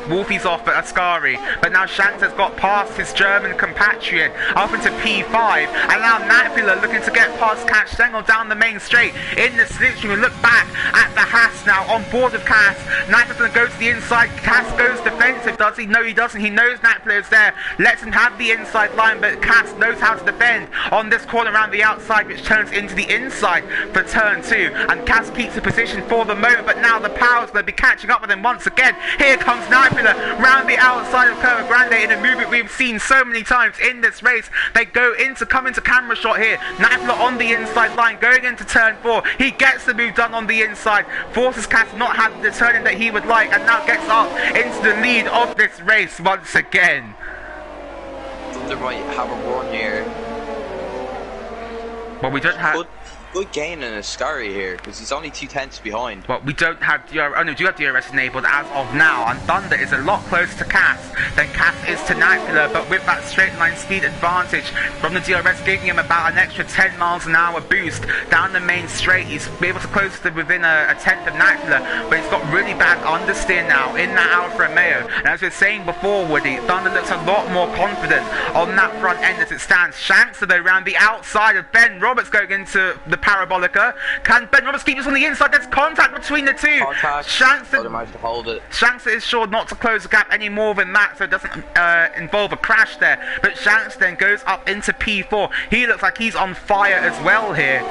but Ascari. But now Shanks has got past his German compatriot up into P5. And now Napula looking to get past Kat Stengel down the main straight. In the slipstream, we look back at the Haas now on board with Cass. Napula's going to go to the inside. Cass goes defensive, does he? No, he doesn't. He knows Napula is there. Lets him have the inside line, but Cass knows how to defend on this corner around the outside, which turns into the inside for turn 2. And Cass keeps the position for the moment, but now the power's going to be catching up with him once again. Here comes Napula round the outside of Curva Grande in a movement we've seen so many times in this race. They come into camera shot here. Napula on the inside line, going into turn 4. He gets the move done on the inside, forces Cass to not have the turning that he would like, and now gets up into the lead of this race once again. Thunder might have a run here. Well, we don't have... Good gain in Ascari here, because he's only 2 tenths behind. Well, we don't have DRS, oh no, we do have DRS enabled as of now, and Thunder is a lot closer to Cass than Cass is to Napula, but with that straight line speed advantage from the DRS giving him about an extra 10 miles an hour boost down the main straight, he's able to close to within a tenth of Napula, but he's got really bad understeer now in that Alfa Romeo. And as we were saying before, Woody, Thunder looks a lot more confident on that front end as it stands. Shanks, though, around the outside of Ben Roberts going into the Parabolica. Can Ben Roberts keep this on the inside? There's contact between the two. Shanks is sure not to close the gap any more than that, so it doesn't involve a crash there. But Shanks then goes up into P4. He looks like he's on fire as well here.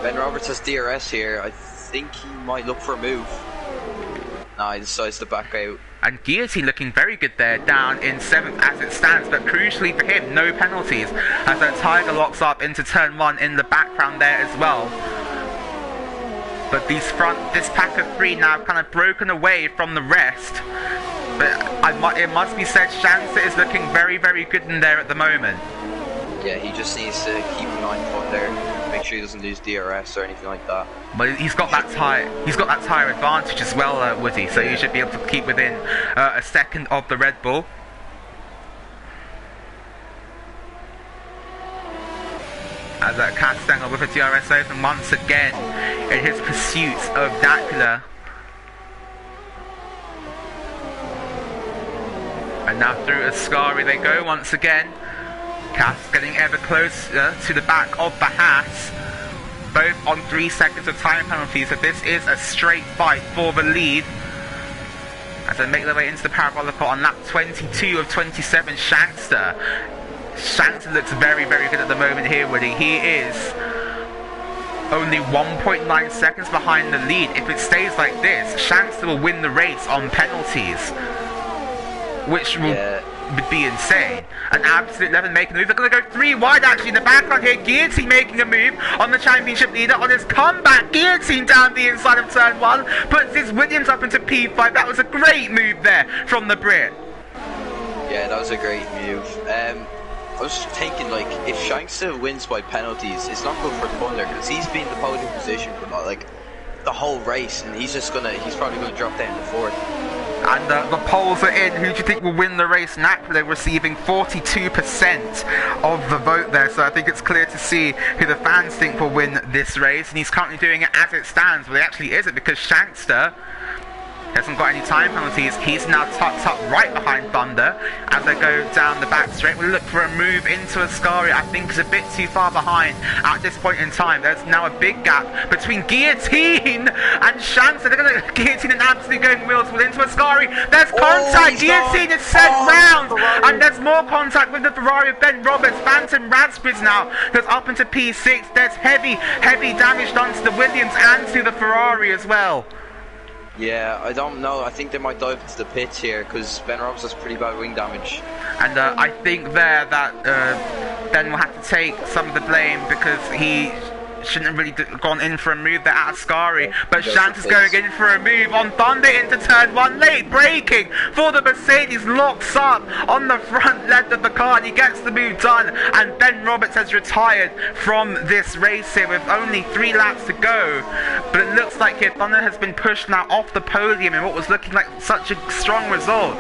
Ben Roberts has DRS here. I think he might look for a move. No, he decides to back out. And Guillotine looking very good there, down in 7th as it stands, but crucially for him, no penalties, as that Tiger locks up into turn 1 in the background there as well. But this pack of 3 now kind of broken away from the rest. But it must be said, Shansa is looking very, very good in there at the moment. Yeah, he just needs to keep an eye on there, make sure he doesn't lose DRS or anything like that. But he's got that tyre advantage as well, Woody, so he should be able to keep within a second of the Red Bull. As Castengel with a DRS open once again in his pursuit of Dacula. And now through Ascari they go once again. Cass getting ever closer to the back of the Haas, both on 3 seconds of time penalty, so this is a straight fight for the lead. As they make their way into the Parabolica on lap 22 of 27, Shankster looks very, very good at the moment here, Woody. He is only 1.9 seconds behind the lead. If it stays like this, Shankster will win the race on penalties, which will would be insane. An absolute 11 making a move. They're going to go 3 wide actually in the background here. Guillotine making a move on the championship leader on his comeback. Guillotine down the inside of turn 1. Puts his Williams up into P5. That was a great move there from the Brit. Yeah, that was a great move. I was thinking, like, if Shankster wins by penalties, it's not good for Thunder because he's been in the podium position for like the whole race, and he's probably going to drop down to 4th. And the polls are in. Who do you think will win the race? Napoli receiving 42% of the vote there, so I think it's clear to see who the fans think will win this race, and he's currently doing it as it stands, but it actually isn't, because Shankster hasn't got any time penalties. He's now tucked up right behind Thunder as they go down the back straight. We'll look for a move into Ascari. I think is a bit too far behind at this point in time. There's now a big gap between Guillotine and Shankster. They're going to Guillotine and absolutely going wheels into Ascari. There's contact. Guillotine is sent round, and there's more contact with the Ferrari of Ben Roberts. Phantom Raspberries now goes up into P6. There's heavy damage done to the Williams and to the Ferrari as well. Yeah, I don't know. I think they might dive into the pits here because Ben Roberts has pretty bad wing damage. And I think there that Ben will have to take some of the blame because he shouldn't have really gone in for a move there at Ascari. But Shanks is going in for a move on Thunder into turn 1. Late braking for the Mercedes, locks up on the front left of the car, and he gets the move done. And Ben Roberts has retired from this race here with only 3 laps to go. But it looks like here Thunder has been pushed now off the podium in what was looking like such a strong result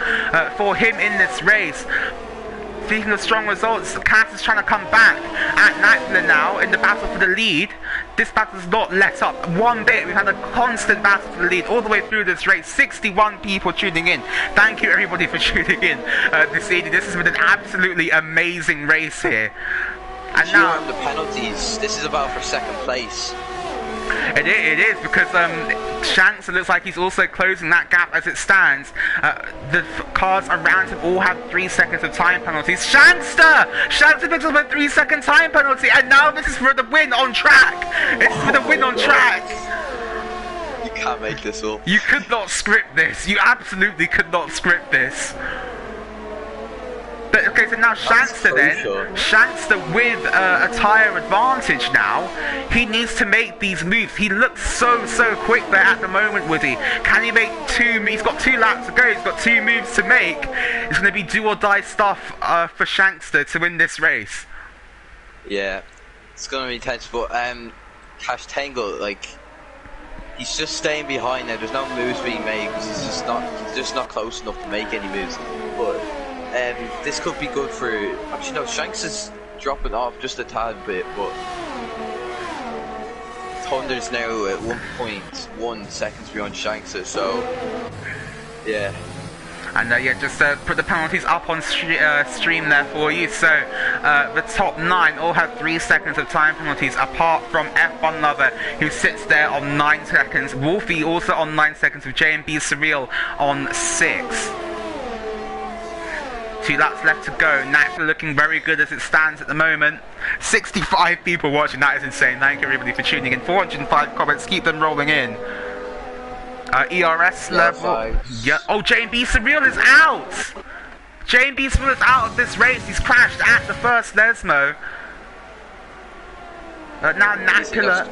for him in this race. speaking of strong results, Cass is trying to come back at Nightmare now in the battle for the lead. This battle has not let up one bit. We've had a constant battle for the lead all the way through this race. 61 people tuning in. Thank you everybody for tuning in this evening. This has been an absolutely amazing race here. And now the penalties. This is about for second place. It is because Shanks, it looks like he's also closing that gap as it stands. The cars around him all have 3 seconds of time penalties. Shankster picks up a 3-second time penalty, and now this is for the win on track. It's for the win on track. You can't make this up. You could not script this. You absolutely could not script this. But okay, so now Shankster Shankster with a tyre advantage now, he needs to make these moves. He looks so quick there at the moment, Woody. Can he make he's got 2 laps to go, he's got 2 moves to make. It's going to be do or die stuff for Shankster to win this race. Yeah, it's going to be tense, but Cash Tangle, like, he's just staying behind now. There's no moves being made because he's just not close enough to make any moves. But this could be good for... Actually, no, Shanks is dropping off just a tad bit, but Thunder's now at 1.1 seconds behind Shanks, so yeah. And yeah, just put the penalties up on stream there for you. So the top 9 all have 3 seconds of time penalties, apart from F1 Lover, who sits there on 9 seconds. Wolfie also on 9 seconds, with J&B Surreal on 6. 2 laps left to go. Naturally looking very good as it stands at the moment. 65 people watching. That is insane. Thank you everybody for tuning in. 405 comments. Keep them rolling in. ERS level. Yeah. Oh, J&B Surreal is out. J&B Surreal is out of this race. He's crashed at the first Lesmo. Now Nakula.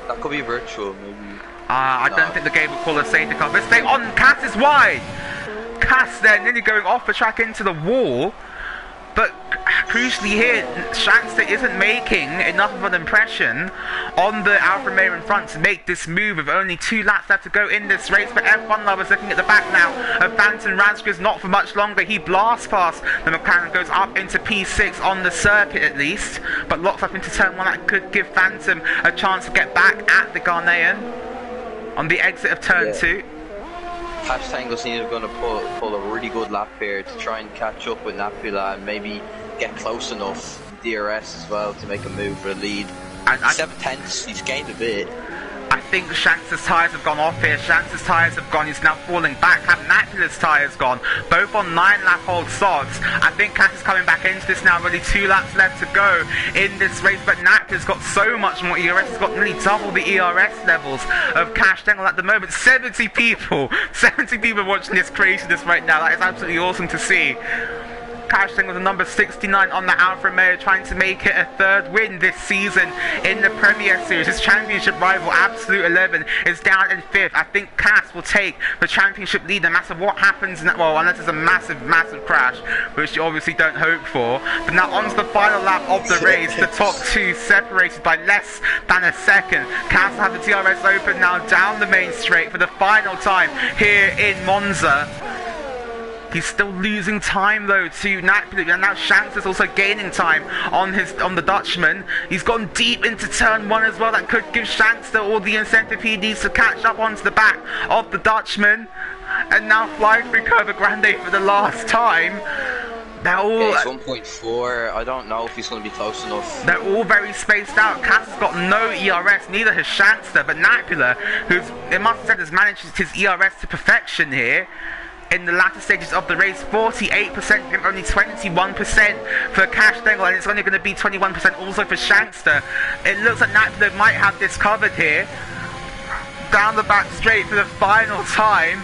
That could be virtual, maybe. I don't think the game will call a safety car. But stay on. Cass is wide. Cass there nearly going off the track into the wall, but crucially here, Shankster isn't making enough of an impression on the Alfa Romeo in front to make this move with only 2 laps left to go in this race. But F1 Lovers looking at the back now of Phantom Razgriz, not for much longer. He blasts past the McLaren, goes up into P6 on the circuit at least, but locks up into turn 1. That could give Phantom a chance to get back at the Ghanaian on the exit of turn 2. Cash Tangle seems going to pull a really good lap here to try and catch up with Napula and maybe get close enough DRS as well to make a move for the lead. And 7/10, he's gained a bit. I think Shankster's tyres have gone off here. Shankster's tyres have gone. He's now falling back. Have Napula's tyres gone? Both on 9-lap-old socks. I think Cass is coming back into this now. Really 2 laps left to go in this race. But Napula's got so much more ERS. He's got nearly double the ERS levels of Cash Tangle at the moment. 70 people watching this craziness right now. That is absolutely awesome to see. Cash Tangle with the number 69 on the Alfa Romeo, trying to make it a 3rd win this season in the Premier Series. His championship rival, Absolute 11, is down in 5th. I think Cass will take the championship lead no matter what happens, well, unless there's a massive crash, which you obviously don't hope for. But now on to the final lap of the race, the top 2 separated by less than a second. Cass will have the DRS open now down the main straight for the final time here in Monza. He's still losing time though to Napoli, and now Shanks is also gaining time on the Dutchman. He's gone deep into turn 1 as well. That could give Shanks all the incentive he needs to catch up onto the back of the Dutchman. And now flying through Curva Grande for the last time. They're all... It's 1.4. I don't know if he's going to be close enough. They're all very spaced out. Cass has got no ERS, neither has Shankster, but Napula, who's, it must have said, has managed his ERS to perfection here. In the latter stages of the race, 48% for him, only 21% for Cash Tangle, and it's only going to be 21% also for Shankster. It looks like Napula might have this covered here. Down the back straight for the final time.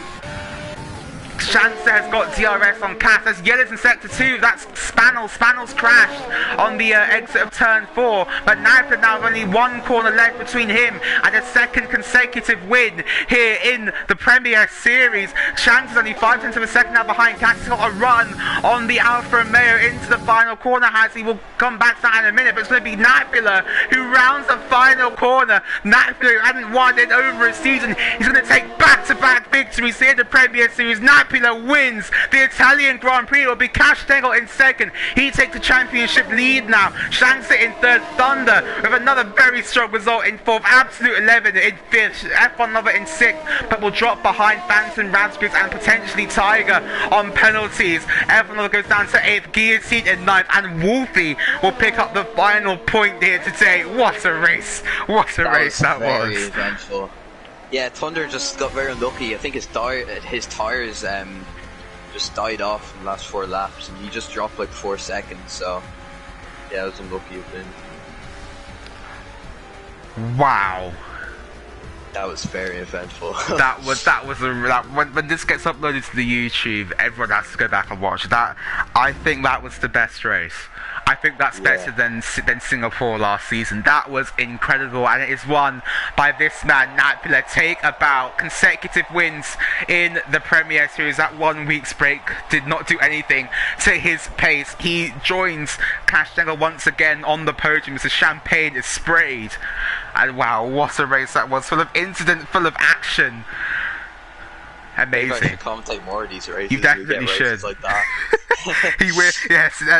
Shankster has got DRS on Cass. There's yellows in sector 2. That's Spannel. Spannel's crashed on the exit of turn 4. But Napula now have only 1 corner left between him and a 2nd consecutive win here in the Premier Series. Shankster's only 5 tenths of a second now behind Cass. He's got a run on the Alfa Romeo into the final corner. He will come back to that in a minute, but it's going to be Napula who rounds the final corner. Napula, who hadn't won in over a season, he's going to take back-to-back victories here in the Premier Series. Napula Napoli wins the Italian Grand Prix. It will be Castengel in second. He takes the championship lead now. Shankster in third. Thunder with another very strong result in fourth. Absolute 11 in fifth. F1 Lover in sixth, but will drop behind Phantom Razgriz and potentially Tiger on penalties. F1 Lover goes down to eighth. Guillotine in ninth, and Wolfie will pick up the final point here today. What a race! What a race that was! Very eventful. Yeah, Thunder just got very unlucky. I think his tires just died off in the last 4 laps, and he just dropped like 4 seconds. So yeah, it was unlucky of him. Wow. That was very eventful. When this gets uploaded to the YouTube, everyone has to go back and watch that. I think that was the best race. I think that's better than Singapore last season. That was incredible, and it is won by this man, Napoli. Take about consecutive wins in the Premier Series. That 1 week's break did not do anything to his pace. He joins Castengel once again on the podium as the champagne is sprayed. And wow, what a race that was, full of incident, full of action. Amazing. I should commentate more of these races. You definitely should. Like that.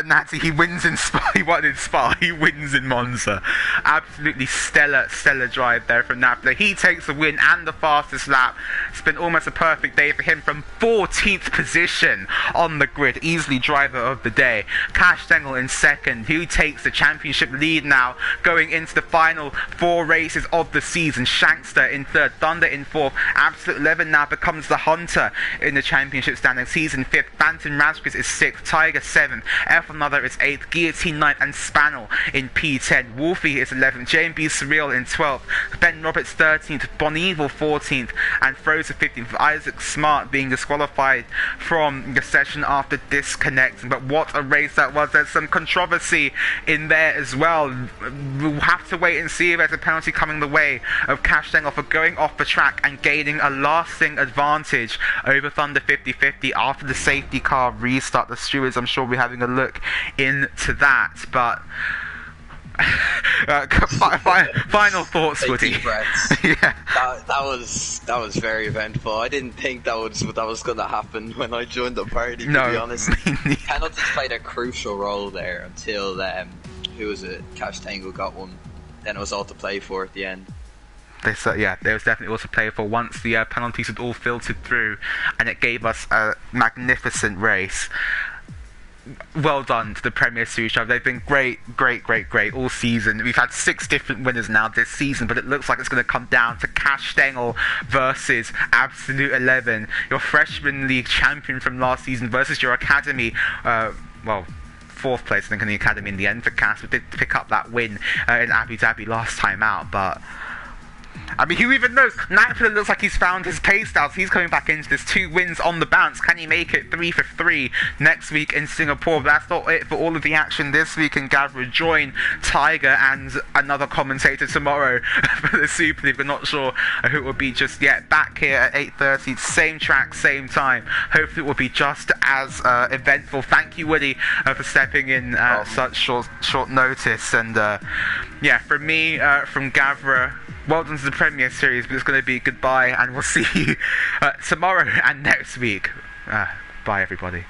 Nazi, he wins in Spa. He won in Spa. He wins in Monza. Absolutely stellar drive there from Napoli. He takes the win and the fastest lap. It's been almost a perfect day for him from 14th position on the grid. Easily driver of the day. Castengel in second. He takes the championship lead now, going into the final 4 races of the season. Shankster in third. Thunder in fourth. Absolute 11 now becomes the hunter in the championship standings. He's in fifth. Phantom Razgriz is sixth. Tiger seventh. F1 Another is eighth. Guillotine ninth, and Spannel in P10. Wolfie is 11th. JMB Surreal in 12th. Ben Roberts 13th. Bonneville 14th, and Frozer 15th. Isaac Smart being disqualified from the session after disconnecting. But what a race that was. There's some controversy in there as well. We'll have to wait and see if there's a penalty coming the way of Castengel for going off the track and gaining a lasting advantage over Thunder 50/50 after the safety car restart. The stewards, I'm sure, will be having a look into that. But final thoughts, Woody. Yeah, that was very eventful. I didn't think that was going to happen when I joined the party. To be honest, penalties played a crucial role there until who was it? Castengel got one. Then it was all to play for at the end. There was definitely also play for once the penalties had all filtered through, and it gave us a magnificent race. Well done to the Premier Series driver. They've been great all season. We've had 6 different winners now this season, but it looks like it's going to come down to Castengel versus Absolute 11, your freshman league champion from last season, versus your academy, 4th place, I think, in the academy in the end for Cast. We did pick up that win in Abu Dhabi last time out, but I mean, who even knows? Napoli looks like he's found his pace now, so he's coming back into this. 2 wins on the bounce. Can he make it 3 for 3 next week in Singapore? But that's not it for all of the action this week. And Gavra join Tiger and another commentator tomorrow for the Super League. We're not sure who it will be just yet. Back here at 8:30, same track, same time. Hopefully it will be just as eventful. Thank you, Woody, for stepping in at such short notice. And from me, from Gavra, well done to the Premier Series, but it's going to be goodbye, and we'll see you tomorrow and next week. Bye, everybody.